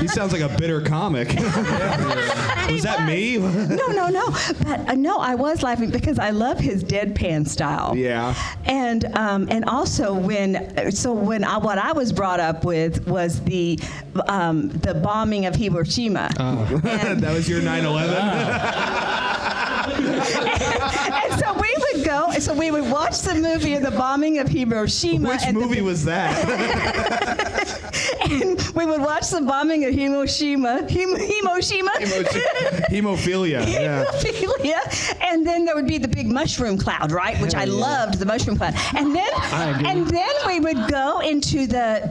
He sounds like a bitter comic. Was that me? No. But no, I was laughing because I love his deadpan style. Yeah. And also what I was brought up with was the bombing of Hiroshima. That was your 9/11. And so we would go, so we would watch the movie of the bombing of Hiroshima. Which movie was that? And we would watch the bombing of Hiroshima. Hiroshima? Hemophilia. Yeah. Hemophilia. And then there would be the big mushroom cloud, right? Which I loved, the mushroom cloud. And then we would go into the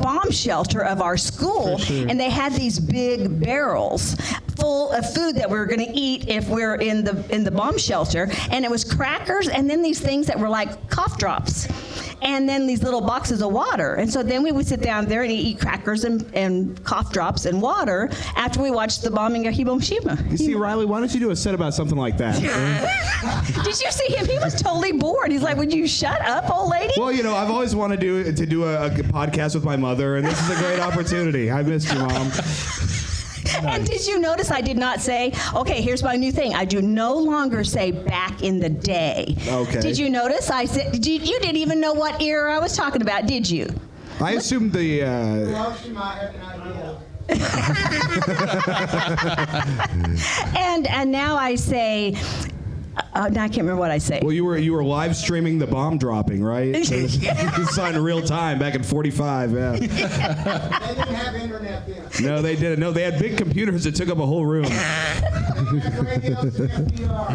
bomb shelter of our school, and they had these big barrels full of food that we were going to eat if we're in the bomb shelter, and it was crackers and then these things that were like cough drops. and then these little boxes of water. And so then we would sit down there and eat crackers and cough drops and water after we watched the bombing of Hiroshima. You see, Riley, why don't you do a set about something like that? Did you see him? He was totally bored. He's like, would you shut up, old lady? Well, you know, I've always wanted to do a podcast with my mother, and this is a great opportunity. I missed you, Mom. And did you notice I did not say, okay, here's my new thing. I do no longer say back in the day. Okay. Did you notice? I said, you didn't even know what era I was talking about, did you? I assumed the... Well, she might have an idea. And now I say, now I can't remember what I say. Well, you were live streaming the bomb dropping, right? You saw it in real time back in 45, yeah. They didn't have internet then. No, they didn't. No, they had big computers that took up a whole room.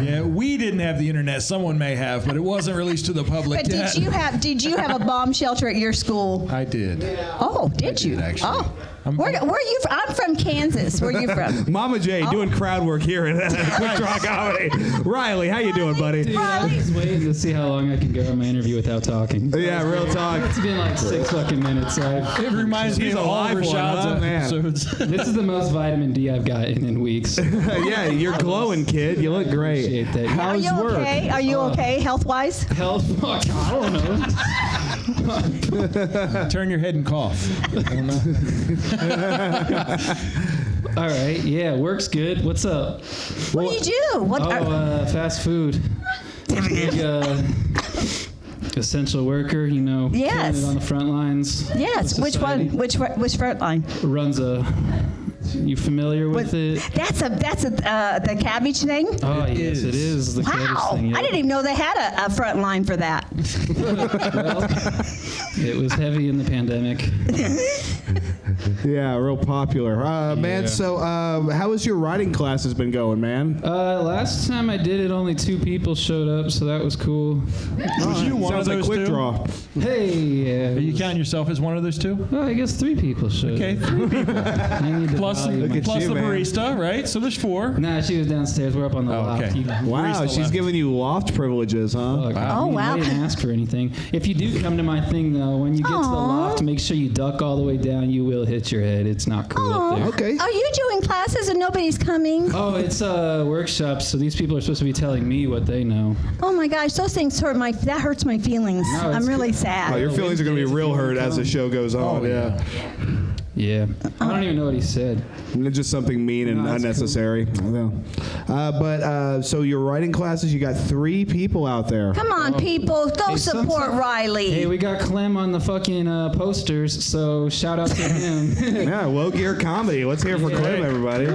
Yeah, we didn't have the internet. Someone may have, but it wasn't released to the public But yet. did you have a bomb shelter at your school? I did. Oh, did you? Actually. Oh. Where are you from? I'm from Kansas. Where are you from? Mama J doing crowd work here at Quik Draw Comedy. Riley, how you doing, buddy? Dude, I'm just waiting to see how long I can go on my interview without talking. Yeah, real talk. It's been like 6 fucking minutes. It reminds me He's of a all live one, Rashad's huh, man? episodes. This is the most vitamin D I've gotten in weeks. Yeah, you're glowing, kid. You look great. Appreciate that. Are you okay? Are you okay health-wise? Health? Fuck, I don't know. Turn your head and cough. All right, yeah, work's good. What's up? What do you do? What? Fast food. Big, essential worker, you know. Yes. killing it on the front lines. Yes. of Which society. one? Which front line? Runs a. You familiar with it? That's the cabbage thing. Oh, yes, it is. The cabbage Wow! thing, yeah. I didn't even know they had a front line for that. Well, it was heavy in the pandemic. Yeah, real popular. Man, Yeah. so how has your writing classes been going, man? Last time I did it, only 2 people showed up, so that was cool. Was you one Sounds of like those Quik two? Draw. Hey, yeah. Are you counting yourself as one of those two? Well, I guess 3 people showed Okay, up. 3 people. I need to Plus, value my- plus you, the man. barista, right? So there's 4. Nah, she was downstairs. We're up on the Oh, loft. okay. You- Wow, Barista she's left. giving you loft privileges, huh? Fuck, Wow. Oh, wow. I didn't ask for anything. If you do come to my thing, though, when you get to the Aw. loft, make sure you duck all the way down. You will hit your head. It's not cool up there. Okay. Are you doing classes and nobody's coming? Oh, it's a workshop, so these people are supposed to be telling me what they know. Oh my gosh, those things hurt that hurts my feelings. No, I'm it's really good. sad. Oh, your feelings are going to be real hurt as the show goes on. Oh, yeah. Yeah. I don't even know what he said. It's just something mean and No, that's unnecessary. So your writing classes, you got 3 people out there. Come on, people, go Hey, support Riley. Hey, we got Clem on the fucking posters, so shout out to him. Yeah, Low Gear Comedy. Let's hear for Clem, everybody.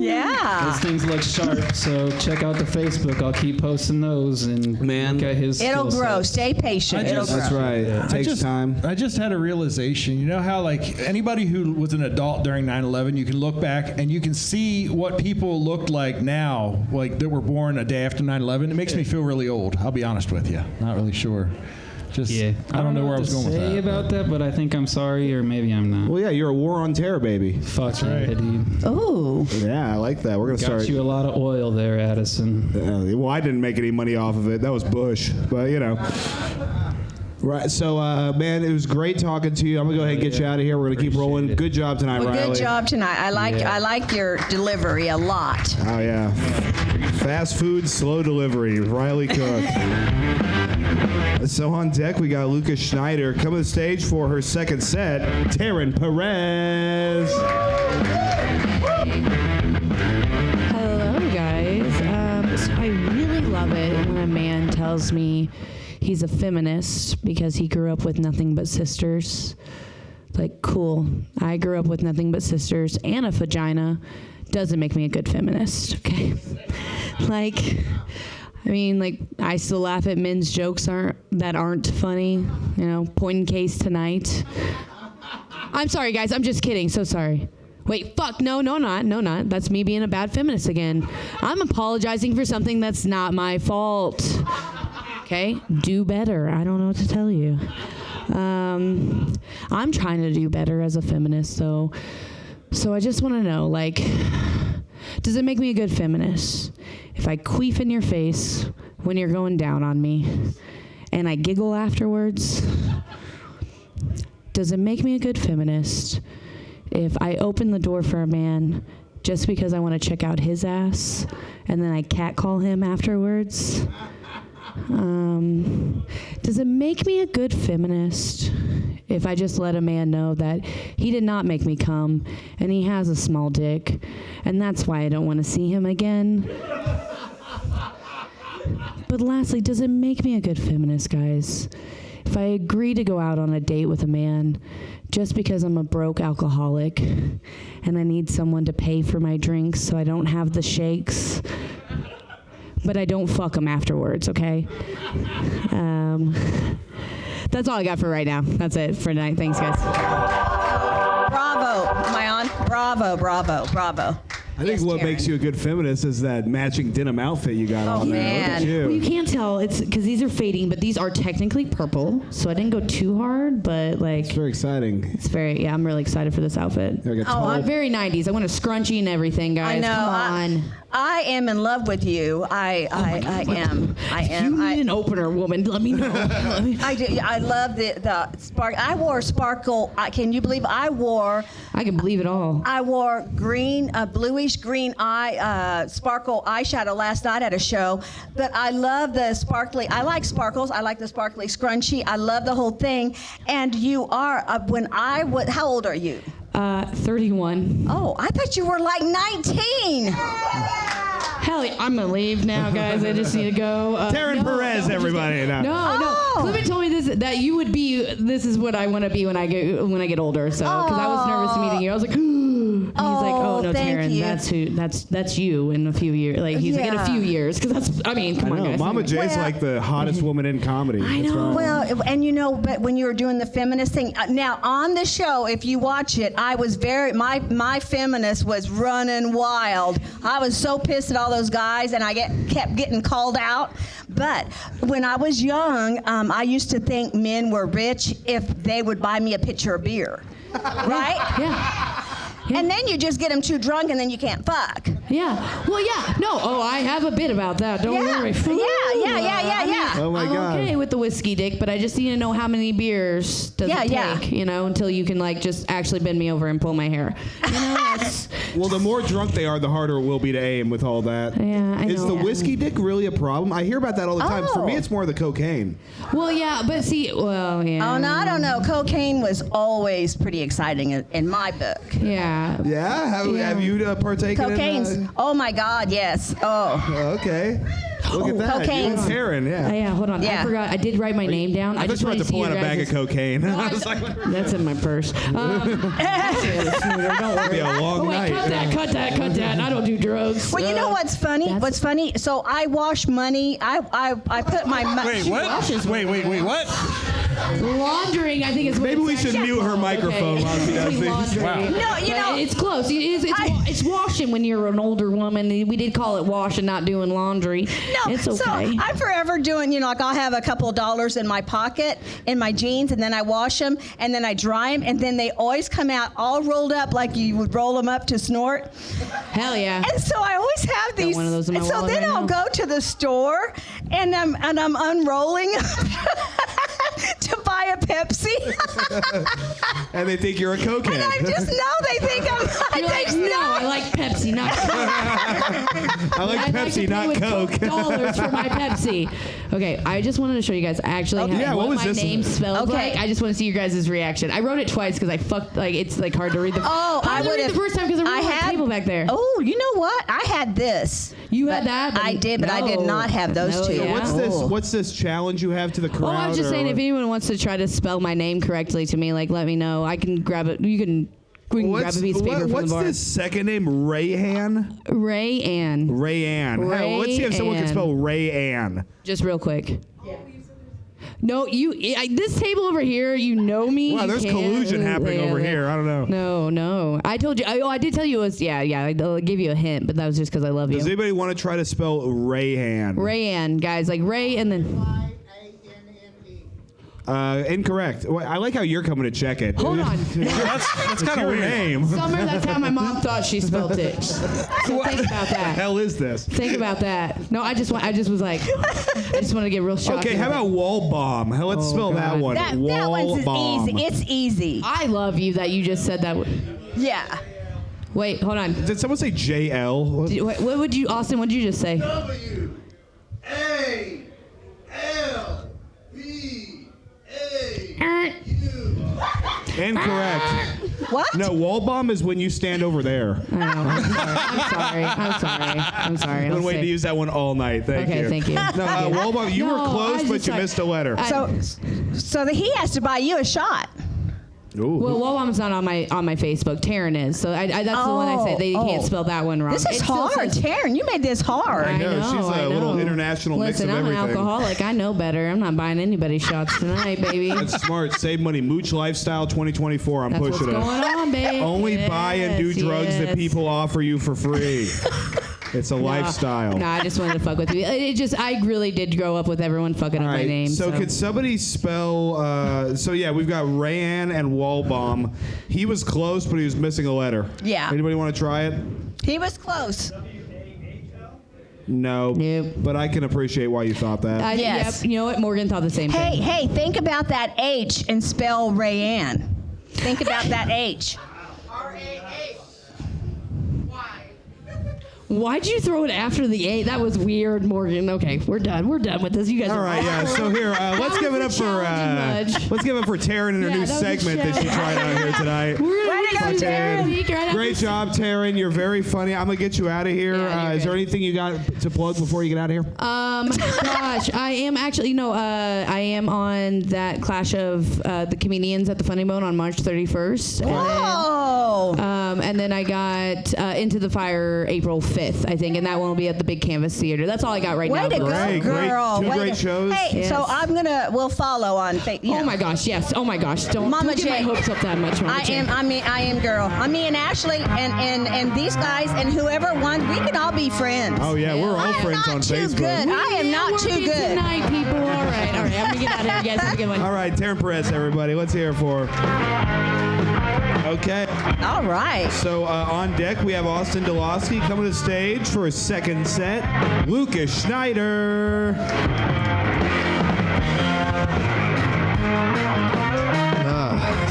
Yeah. Those things look sharp, so check out the Facebook. I'll keep posting those and Man. look at his It'll skill grow. set. Stay patient. I It'll just- grow. That's right. It takes time. I just had a realization. You know how, like, anybody who was an adult during 9/11, you can look back and you can see what people looked like now, like that were born a day after 9/11. It makes me feel really old. I'll be honest with you. Not really sure. Just, Yeah. I don't know where I was going with say that. about that, but I think I'm sorry, or maybe I'm not. Well, yeah, you're a war on terror, baby. Fuck you, right. Eddie. Ooh. Yeah, I like that. We're going to Got start. you a lot of oil there, Addison. Well, I didn't make any money off of it. That was Bush. But, you know. Right. So, man, it was great talking to you. I'm going to go ahead and get you out of here. We're going to keep rolling. Appreciate it. Good job tonight, Well, Riley. good job tonight. I like your delivery a lot. Oh, yeah. Fast food, slow delivery. Riley Cook. So on deck, we got Lucas Schneider. Come to the stage for her second set, Taryn Perez. Hello, guys. So I really love it when a man tells me he's a feminist because he grew up with nothing but sisters. Like, cool. I grew up with nothing but sisters and a vagina. Doesn't make me a good feminist, okay? Like, I mean, like, I still laugh at men's jokes that aren't funny. You know, point in case tonight. I'm sorry, guys. I'm just kidding. So sorry. Wait, fuck. No, not. That's me being a bad feminist again. I'm apologizing for something that's not my fault. Okay? Do better. I don't know what to tell you. I'm trying to do better as a feminist, so I just want to know, like, does it make me a good feminist if I queef in your face when you're going down on me and I giggle afterwards? Does it make me a good feminist if I open the door for a man just because I want to check out his ass and then I catcall him afterwards? Does it make me a good feminist if I just let a man know that he did not make me come and he has a small dick and that's why I don't want to see him again? But lastly, does it make me a good feminist, guys, if I agree to go out on a date with a man just because I'm a broke alcoholic and I need someone to pay for my drinks so I don't have the shakes, but I don't fuck them afterwards, okay? That's all I got for right now. That's it for tonight. Thanks, guys. Bravo. Am I on? Bravo, bravo, bravo. I think what makes you a good feminist is that matching denim outfit you got on there. Look at man. Well, you you. can't tell. It's because these are fading, but these are technically purple, so I didn't go too hard, but like... It's very exciting. It's very, I'm really excited for this outfit. Like a I'm tall- very 90s. I want a scrunchie and everything, guys. I know. Come on. I am in love with you. I am. If you need an opener, woman, let me know. I do. I love the spark. I wore sparkle. Can you believe I wore? I can believe it all. I wore green, bluish green sparkle eyeshadow last night at a show. But I love the sparkly. I like sparkles. I like the sparkly scrunchie. I love the whole thing. And you are. When I was, how old are you? 31. Oh, I thought you were like 19. Hell, I'm gonna leave now, guys. I just need to go. Taryn Perez, everybody. No. Clement told me this that you would be. This is what I want to be when I get older. So, because I was nervous meeting you, I was like, he's like, oh no, thank Taryn, you. that's you in a few years. Like he's like in a few years, because that's. I mean, come on, guys. Mama J's like the hottest woman in comedy. I That's know. right. Well, and you know, but when you were doing the feminist thing, now on the show, if you watch it, I was my feminist was running wild. I was so pissed at all those guys, and I kept getting called out. But when I was young, I used to think men were rich if they would buy me a pitcher of beer, right? Yeah. And then you just get them too drunk, and then you can't fuck. Yeah. Well, yeah. No. Oh, I have a bit about that. Don't worry. Yeah. Oh my I'm God. okay with the whiskey dick, but I just need to know how many beers does it take, until you can like just actually bend me over and pull my hair. That's, Well, the more drunk they are, the harder it will be to aim with all that. Yeah, I Is know. the whiskey dick really a problem? I hear about that all the time. For me, Oh. it's more the cocaine. well, yeah, but see, well, yeah. Oh no, I don't know. Cocaine was always pretty exciting in my book. Yeah. Yeah? Have you partaken Cocaine's. in... Oh my God, yes. Oh. Okay. Look at that. Cocaine's. You and Taryn, yeah. Yeah, hold on. Yeah. I forgot. I did write my name down. I just thought you were about to pull out a bag of cocaine. I was like, That's in my purse. Don't worry. be a long Oh, wait, night. cut that. I don't do drugs. Well, you know what's funny? that's- What's funny? So I wash money. I put my money. Wait, what? Wait, what? Laundering, I think is what Maybe it's we should actually mute her called. microphone while she does these. Laundry. Wow. No, you But know- it's close. It's washing when you're an older woman. We did call it wash and not doing laundry. No, It's okay. so I'm forever doing, like I'll have a couple of dollars in my pocket, in my jeans, and then I wash them, and then I dry them, and then they always come out all rolled up like you would roll them up to snort. Hell yeah. And so I always have these. one of those in my and so wallet then right I'll now. go to the store, and I'm unrolling to buy a Pepsi. And they think you're a cokehead. And I just know they think I'm. You're like, no, I like Pepsi, not Coke. I like I'd Pepsi, to pay not with Coke. dollars for my Pepsi. Okay, I just wanted to show you guys actually Yeah, what was my this? name spells Okay. like. I just want to see your guys' reaction. I wrote it twice because I fucked, like, it's like hard to read the. Oh, hard I to would read have the first time because I wrote my table back there. Oh, you know what? I had this. You had But that? But I did, but I did no. not have those No, two. yeah. What's this challenge you have to the crowd? Oh, I was just or saying, what? if anyone wants to try to spell my name correctly to me, like, let me know. I can grab it. We can grab a piece of paper from what's the bar. this second name? Rayhan? Ray Ann. Rayanne. Ray Let's see if someone can Ann. spell Rayanne. Just real quick. No, this table over here, you know me. Wow, you there's can't- collusion happening over here. I don't know. No. I told you. I did tell you it was, I'll give you a hint, but that was just because I love you. Does anybody want to try to spell Rayhan? Ray Ann, guys, like Ray and then. Incorrect. Well, I like how you're coming to check it. Hold on. That's kind of weird. Name. Summer, that's how my mom thought she spelled it. So think about that. Hell is this? Think about that. No, I just was like, I just want to get real shocked. Okay, how about wall bomb? Let's spell that God. one. That Wall one's bomb. easy. It's easy. I love you that you just said that. Yeah. Wait, hold on. Did someone say JL? What would you, Austin? What did you just say? Incorrect. What? No, wall bomb is when you stand over there. I know. I'm sorry. I've been waiting to use that one all night. Thank you. Okay, thank you. No, wall bomb. You were close, but you missed a letter. So that he has to buy you a shot. Ooh. Well, Wallbom's not on my Facebook. Taryn is. So that's the one I say they can't spell that one wrong. This is hard, Taryn. You made this hard. I know. She's a little international mix of everything. Listen, I'm an alcoholic. I know better. I'm not buying anybody shots tonight, baby. That's smart. Save money. Mooch Lifestyle 2024. I'm That's pushing what's going on, babe. Only buy and do drugs that people offer you for free. It's a lifestyle. No, I just wanted to fuck with you. I really did grow up with everyone fucking up my name. So could somebody spell, so yeah, we've got Rayanne and Wallbomb. He was close, but he was missing a letter. Yeah. Anybody want to try it? He was close. No. Nope. But I can appreciate why you thought that. Yes. Yep. You know what? Morgan thought the same thing. Hey, think about that H and spell Rayanne. Think about that H. Why'd you throw it after the A? That was weird, Morgan. Okay, we're done. We're done with this. You guys All are right, yeah. So here, let's give it up for Taryn and her new segment that she tried out here tonight. Way to go, Taryn. Great job, Taryn. You're very funny. I'm gonna get you out of here. Yeah, Is there anything you got to plug before you get out of here? Gosh, I am actually, I am on that Clash of the Comedians at the Funny Bone on March 31st. And then I got Into the Fire April 5th, I think, and that one will be at the Big Canvas Theater. That's all I got right now. Way to go, girl. Two great shows. Hey, Yes. so we'll follow on Facebook. Oh my gosh, yes. Oh my gosh, don't Mama get my J. hopes up that much, Mama I J. am, girl. Me and Ashley and these guys and whoever won, we can all be friends. Oh yeah, we're all friends on Facebook. Good. I am not too good. Tonight, people. All right. I'm gonna get out of here. You guys have a good one. All right, Taryn Perez, everybody. Let's hear it for her. Okay. All right. So on deck, we have Austin Dolosky coming to the stage for his second set. Lucas Schneider.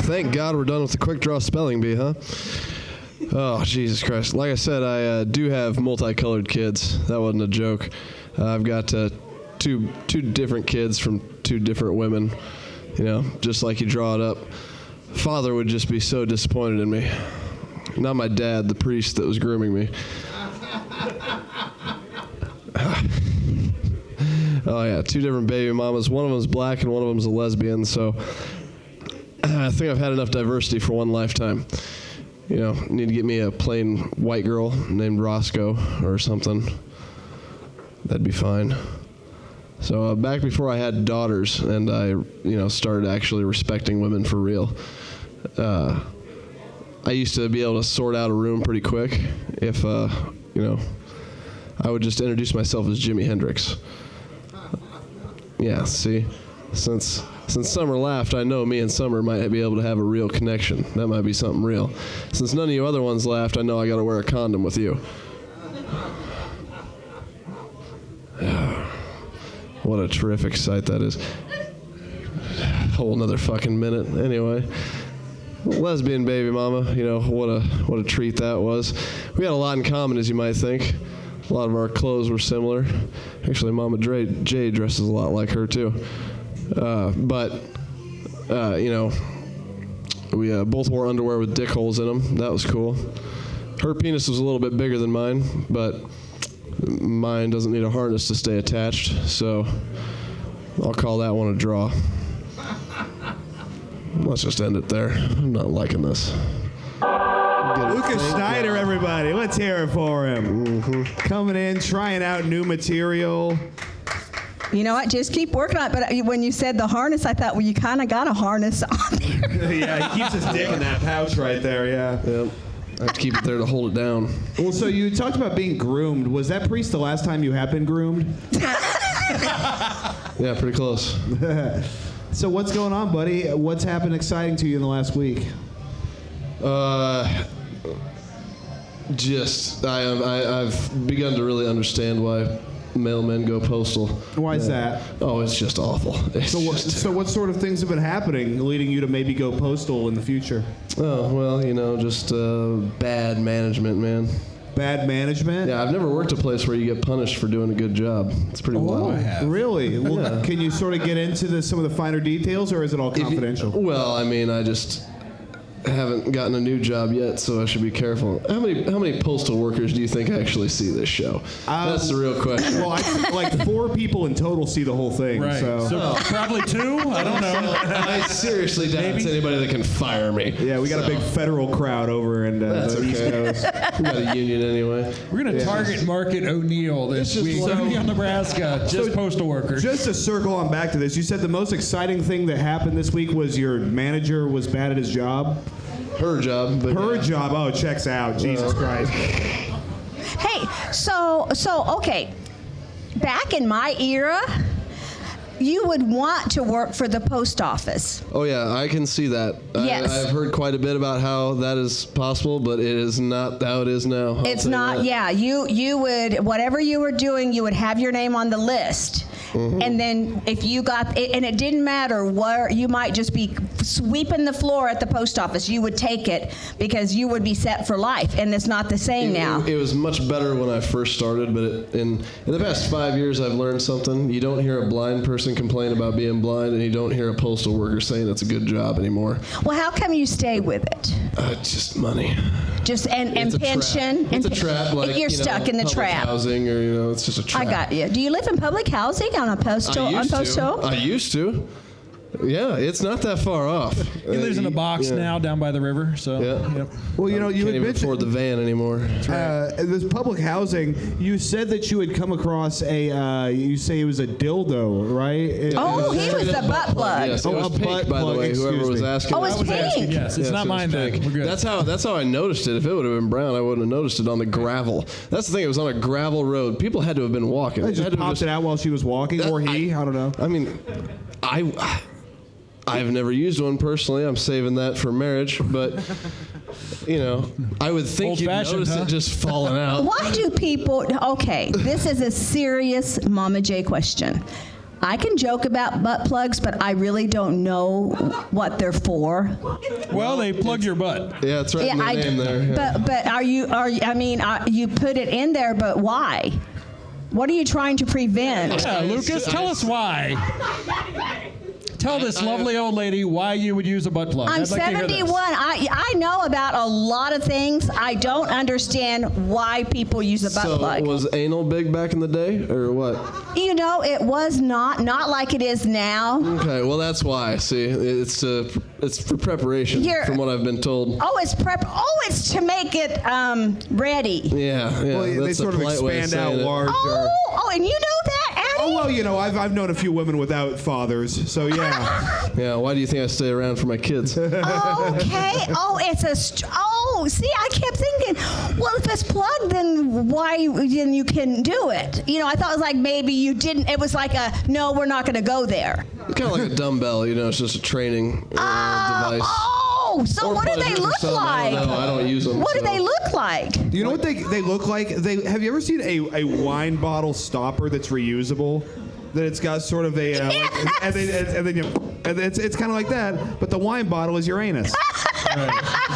Thank God we're done with the Quik Draw spelling bee, huh? Oh, Jesus Christ. Like I said, I do have multicolored kids. That wasn't a joke. I've got two different kids from two different women, just like you draw it up. Father would just be so disappointed in me. Not my dad, the priest that was grooming me. Oh yeah, two different baby mamas. One of them's black and one of them's a lesbian, so I think I've had enough diversity for one lifetime. Need to get me a plain white girl named Roscoe or something. That'd be fine. So back before I had daughters and I, started actually respecting women for real, I used to be able to sort out a room pretty quick if, I would just introduce myself as Jimi Hendrix. Yeah, see, since Summer laughed, I know me and Summer might be able to have a real connection. That might be something real. Since none of you other ones laughed, I know I got to wear a condom with you. What a terrific sight that is. Whole another fucking minute. Anyway, lesbian baby mama, what a treat that was. We had a lot in common, as you might think. A lot of our clothes were similar. Actually, Mama Jay dresses a lot like her too. We both wore underwear with dick holes in them. That was cool. Her penis was a little bit bigger than mine, but mine doesn't need a harness to stay attached, so I'll call that one a draw. Let's just end it there. I'm not liking this. Lucas Schneider, everybody. Let's hear it for him. Mm-hmm. Coming in, trying out new material. You know what? Just keep working on it. But when you said the harness, I thought, well, you kind of got a harness on there. Yeah, he keeps his dick in that pouch right there, yeah. Yep. I have to keep it there to hold it down. Well, so you talked about being groomed. Was that priest the last time you have been groomed? Yeah, pretty close. So what's going on, buddy? What's happened exciting to you in the last week? I've begun to really understand why mailmen go postal. Why is that? Oh, it's just awful. So what sort of things have been happening leading you to maybe go postal in the future? Oh, well, just bad management, man. Bad management? Yeah, I've never worked a place where you get punished for doing a good job. It's pretty wild. I have. Really? Well, can you sort of get into some of the finer details, or is it all confidential? Well, I mean, I just haven't gotten a new job yet, so I should be careful. How many postal workers do you think actually see this show? That's the real question. Well, I think like 4 people in total see the whole thing. Right. So probably 2? I don't know. I seriously doubt it's anybody that can fire me. Yeah, we got a big federal crowd over in the East Coast. We got a union anyway. We're going to target market O'Neill this week. O'Neill, Nebraska, just postal workers. Just to circle on back to this, you said the most exciting thing that happened this week was your manager was bad at his job? Her job. But Her job. Oh, checks out. Jesus Christ. Hey, so okay. Back in my era, you would want to work for the post office. Oh yeah, I can see that. Yes. I've heard quite a bit about how that is possible, but it is not how it is now. It's not. Yeah, you would, whatever you were doing, you would have your name on the list. Mm-hmm. And then if you got, and it didn't matter where, you might just be sweeping the floor at the post office. You would take it because you would be set for life, and it's not the same now. It was much better when I first started, but in the past 5 years, I've learned something. You don't hear a blind person complain about being blind, and you don't hear a postal worker saying it's a good job anymore. Well, how come you stay with it? Just money. Just and pension. It's a trap. Like you're stuck in the public trap. Housing, or it's just a trap. I got you. Do you live in public housing on a postal? I used to. Yeah, it's not that far off. He lives in a box now down by the river. So yeah. Yep. Well, you can't even afford the van anymore. This public housing. You said that you had come across you say it was a dildo, right? He was the butt plug. Yes, it was pink, by the way. Whoever was asking. Oh, it's pink. Yes, it's not mine then. We're good. That's how I noticed it. If it would have been brown, I wouldn't have noticed it on the gravel. That's the thing. It was on a gravel road. People had to have been walking. They just popped it out while she was walking, or he. I don't know. I mean, I've never used one personally. I'm saving that for marriage, but I would think you'd notice it just falling out. Why do people? Okay, this is a serious Mama J question. I can joke about butt plugs, but I really don't know what they're for. Well, they plug your butt. Yeah, it's right in the name there. Yeah. But you put it in there, but why? What are you trying to prevent? Yeah, Lucas, tell us why. Tell this lovely old lady why you would use a butt plug. I'm 71. I know about a lot of things. I don't understand why people use a butt plug. So was anal big back in the day, or what? It was not like it is now. Okay, well that's why. See, it's for preparation, from what I've been told. Oh, it's prep. Oh, it's to make it ready. Yeah. Well, they sort of expand out larger. Oh, and you know that, Addy? Oh, well, I've known a few women without fathers, so yeah. Yeah, why do you think I stay around for my kids? Okay. See, I kept thinking, well, if it's plugged, then then you can do it. I thought it was like maybe you didn't. It was like no, we're not going to go there. It's kind of like a dumbbell, it's just a training device. Oh, so what do they look like? I don't use them. What do they look like? Do you know what they look like? Have you ever seen a wine bottle stopper that's reusable? That it's got sort of a, and it's kind of like that, but the wine bottle is your anus. Right.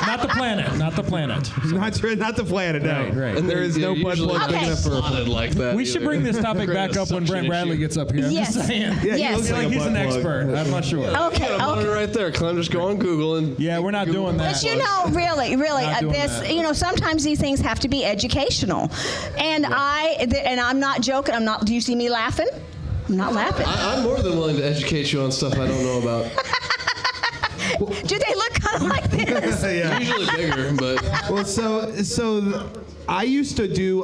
Not the planet. Not the planet. Not the planet. No. Right. And there is no butt plug big enough for. Like that we should bring this topic back up when Brent Bradley gets up here. Yes. I'm just saying. Yeah, yes. he looks like he's an expert. I'm not sure. Okay. Right there, Clem. Just go on Google and. Yeah, we're not doing that. But really, this, sometimes these things have to be educational, and I'm not joking. Do you see me laughing? I'm not laughing. I'm more than willing to educate you on stuff I don't know about. Do they look kind of like this? Yeah. Usually bigger, but. Well, so I used to do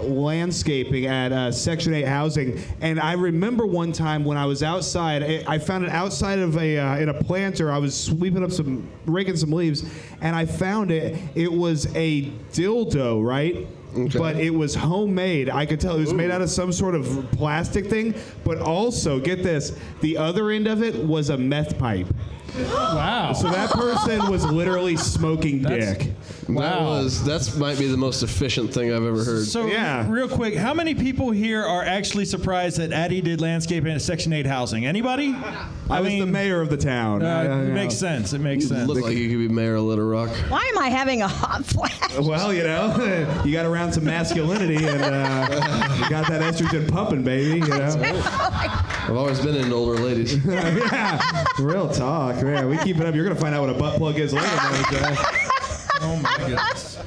landscaping at Section 8 housing, and I remember one time when I was outside, I found it outside of in a planter. I was raking some leaves, and I found it. It was a dildo, right? but it was homemade. I could tell it was made out of some sort of plastic thing, but also, get this, the other end of it was a meth pipe. Wow. So that person was literally smoking dick. Wow. That might be the most efficient thing I've ever heard. So, real quick, how many people here are actually surprised that Addy did landscaping at Section 8 housing? Anybody? I was the mayor of the town. It makes sense. It makes sense. Look like you could be mayor of Little Rock. Why am I having a hot flash? Well, you know, you got around some masculinity and you got that estrogen pumping, baby. You know? I've always been into older ladies. Yeah, real talk. Man, we keep it up. You're gonna find out what a butt plug is later. Oh my goodness.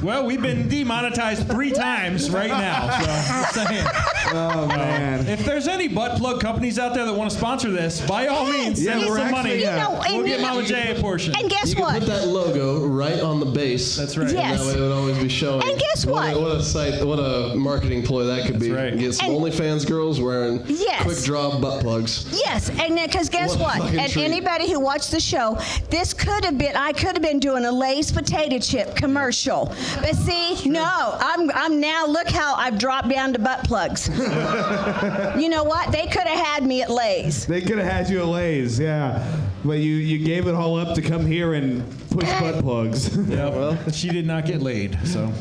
Well, we've been demonetized 3 times right now. So just saying. Oh man. If there's any butt plug companies out there that want to sponsor this, by all means, send us some money. We'll get Mama J a portion. And guess You what? can put that logo right on the base. That's right. Yes. That way it would always be showing. And guess what? What a marketing ploy that could be. right. Get some And- OnlyFans girls wearing Yes. Quik Draw butt plugs. Yes, and because guess What a what? fucking And treat. anybody who watched the show, I could have been doing a Lay's potato chip commercial. But see, no, I'm now, look how I've dropped down to butt plugs. You know what? They could have had me at Lay's. They could have had you at Lay's, yeah. But you gave it all up to come here and push butt plugs. Yeah, well, she did not get laid, so.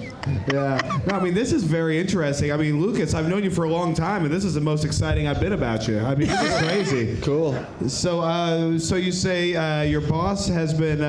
Yeah. No, I mean, this is very interesting. I mean, Lucas, I've known you for a long time, and this is the most exciting I've been about you. I mean, this is crazy. Cool. So you say your boss has been,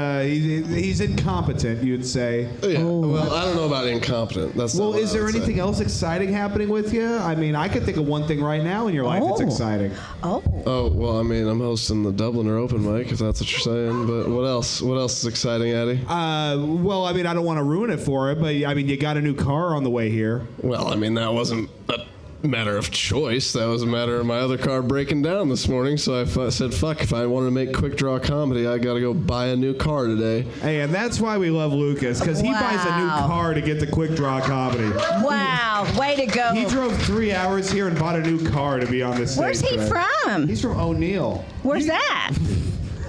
he's incompetent, you'd say. Yeah. Well, I don't know about incompetent. That's not Well, what is I there would say. anything else exciting happening with you? I mean, I could think of one thing right now in your life that's exciting. Oh. Oh, well, I mean, I'm hosting the Dubliner Open Mic, if that's what you're saying. But what else? What else is exciting, Addy? Well, I mean, I don't want to ruin it for it, but I mean, you got a new car on the way here. Well, I mean, that wasn't a matter of choice. That was a matter of my other car breaking down this morning. So I said, fuck, if I wanted to make Quik Draw Comedy, I got to go buy a new car today. Hey, and that's why we love Lucas, because he buys a new Wow. car to get the Quik Draw Comedy. Wow, way to go. He drove 3 hours here and bought a new car to be on this stage. Where's he today. from? He's from O'Neill. Where's that?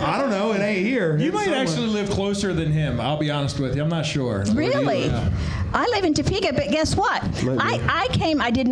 I don't know. It ain't here. You It's might somewhere. actually live closer than him, I'll be honest with you. I'm not sure. Really? Yeah. I live in Topeka, but guess what? I did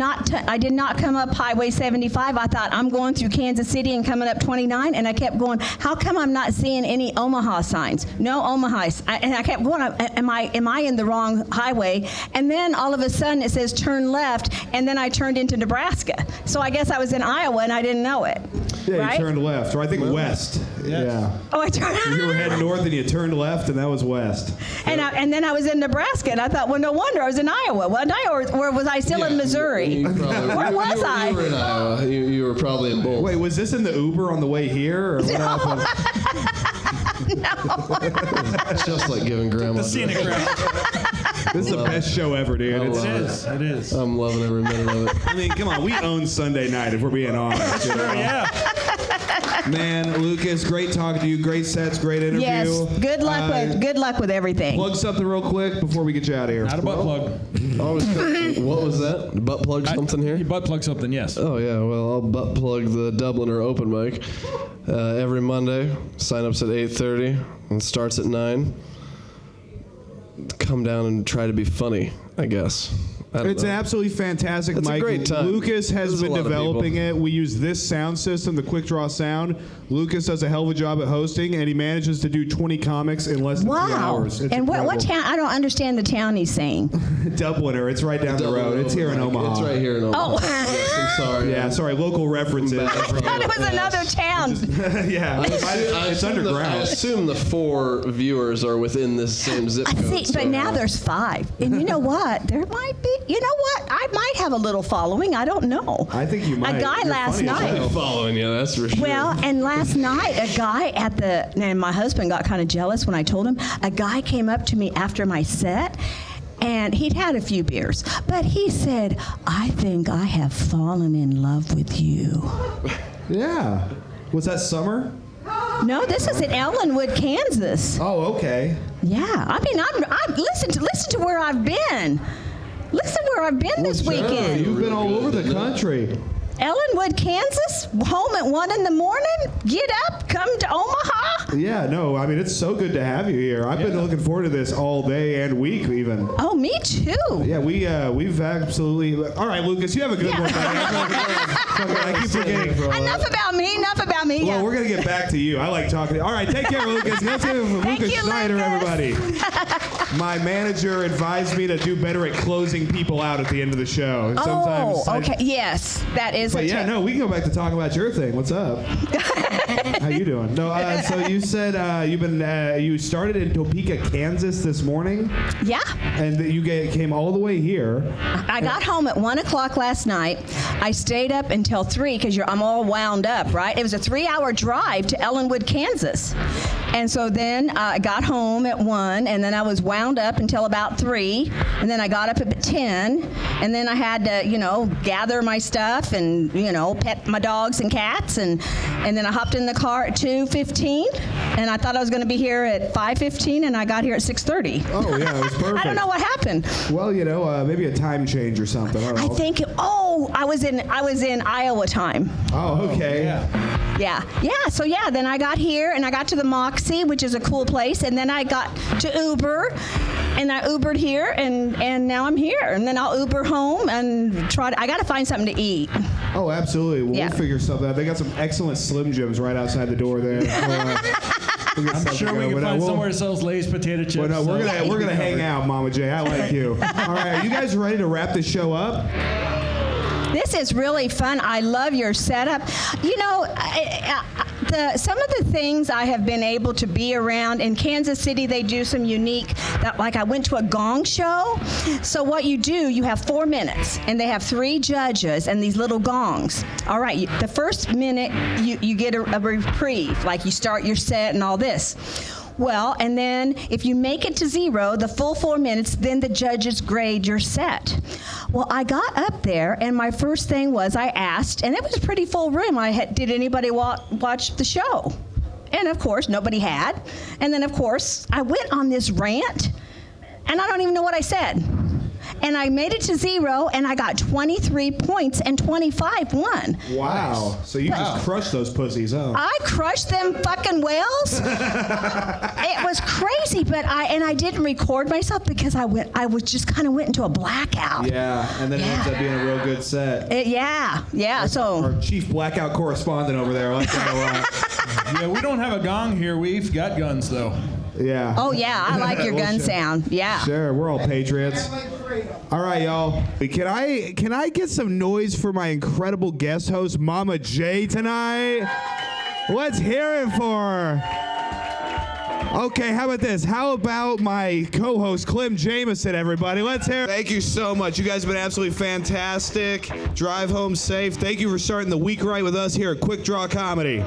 not come up Highway 75. I thought I'm going through Kansas City and coming up 29, and I kept going, how come I'm not seeing any Omaha signs? No Omaha. And I kept going, am I in the wrong highway? And then all of a sudden it says turn left, and then I turned into Nebraska. So I guess I was in Iowa and I didn't know it. Yeah, right? you turned left, or I think west. Yeah. Oh, I turned. You were heading north and you turned left, and that was west. And then I was in Nebraska, and I thought, well, no wonder I was in Iowa. Well, or was I still in Missouri? Where was I? You were in Iowa. You were probably in both. Wait, was this in the Uber on the way here, or what happened? It's just like giving grandma. The scenic route. This is the best show ever, dude. I It's, love It is. I'm loving every minute of it. I mean, come on, we own Sunday night if we're being honest. You know? Yeah. Man, Lucas, great talking to you. Great sets, great interview. Yes. Good luck with everything. Plug something real quick before we get you out of here. Not a butt plug. What was that? Butt plug something here? You butt plug something, yes. Oh, yeah. Well, I'll butt plug the Dubliner Open Mic every Monday. Sign-up's at 8:30 and starts at 9. Come down and try to be funny, I guess. I don't It's know. an absolutely fantastic It's a mic. great time. Lucas has There's a been lot of developing people. it. We use this sound system, the Quik Draw sound. Lucas does a hell of a job at hosting, and he manages to do 20 comics in less than 3 Wow. hours. It's And what incredible. town? I don't understand the town he's saying. Dubliner. It's right down the Dubliner road. It's Open here in Mic. Omaha. It's right here in Omaha. Oh. Yes, I'm sorry. Yeah, sorry. Local references. I thought it was another town. Yeah, I it's assume I underground. assume the 4 viewers are within this same zip code. See, but now there's 5. And you know what? There might be, you know what? I might have a little following. I don't know. I think you might. A guy You're last funny as night. hell. I'm following you, that's for sure. Well, and last night, a guy and my husband got kind of jealous when I told him. A guy came up to me after my set, and he'd had a few beers, but he said, I think I have fallen in love with you. Yeah. Was that summer? No, this is in Ellenwood, Kansas. Oh, okay. Yeah, I mean, I'm listen to where I've been. Listen where I've been this weekend. You've been all over the country. Ellenwood, Kansas, home at 1 in the morning. Get up, come to Omaha. Yeah, no, I mean, it's so good to have you here. I've been looking forward to this all day and week, even. Oh, me too. Yeah, we've absolutely. All right, Lucas, you have a good one. I keep forgetting. Enough about me. Well, Yeah. we're gonna get back to you. I like talking to you. All right, take care, Lucas. Let's hear it from Thank Lucas you, Schneider, Lucas. everybody. My manager advised me to do better at closing people out at the end of the show. Sometimes Okay. Yes, that is But a yeah, tip. no, we can go back to talking about your thing. What's up? How you doing? No, so you said you started in Topeka, Kansas this morning, Yeah. and that you came all the way here. I got home at 1 o'clock last night. I stayed up until 3 because I'm all wound up, right? It was a 3-hour drive to Ellenwood, Kansas. And so then I got home at 1, and then I was wound up until about 3, and then I got up at 10, and then I had to, gather my stuff and, pet my dogs and cats, and then I hopped in the car at 2:15, and I thought I was going to be here at 5:15, and I got here at 6:30. Oh yeah, it was perfect. I don't know what happened. Well, maybe a time change or something. I don't know. I think. I was in Iowa time. Oh, okay. Yeah. So then I got here and I got to the Moxie, which is a cool place, and then I got to Uber, and I Ubered here, and now I'm here, and then I'll Uber home and I got to find something to eat. Oh, absolutely. Well, Yeah. we'll figure something out. They got some excellent Slim Jims right outside the door there. I'm sure we can find somewhere that sells Lay's potato chips. Well, no, we're gonna hang out, Mama J. I like you. All right, are you guys ready to wrap this show up? This is really fun. I love your setup. Some of the things I have been able to be around in Kansas City, they do some unique, like I went to a gong show. So what you do, you have 4 minutes, and they have 3 judges and these little gongs. All right, the first minute, you get a reprieve, like you start your set and all this. Well, and then if you make it to 0, the full 4 minutes, then the judges grade your set. Well, I got up there, and my first thing was I asked, and it was a pretty full room. Did anybody watch the show? And of course, nobody had. And then, of course, I went on this rant, and I don't even know what I said. And I made it to 0, and I got 23 points, and 25 won. Wow. So you just crushed those pussies, huh? I crushed them fucking whales. It was crazy, but I didn't record myself because I was just kind of went into a blackout. Yeah, and then it ends up being a real good set. So Our chief blackout correspondent over there. I like that a lot. Yeah, we don't have a gong here. We've got guns, though. Yeah. Oh yeah, I like your gun sound. Yeah. Sure, we're all patriots. All right, y'all. Can I get some noise for my incredible guest host, Mama J, tonight? Let's hear it for her. Okay, how about this? How about my co-host, Clem Jameson, everybody? Let's hear it. Thank you so much. You guys have been absolutely fantastic. Drive home safe. Thank you for starting the week right with us here at Quik Draw Comedy.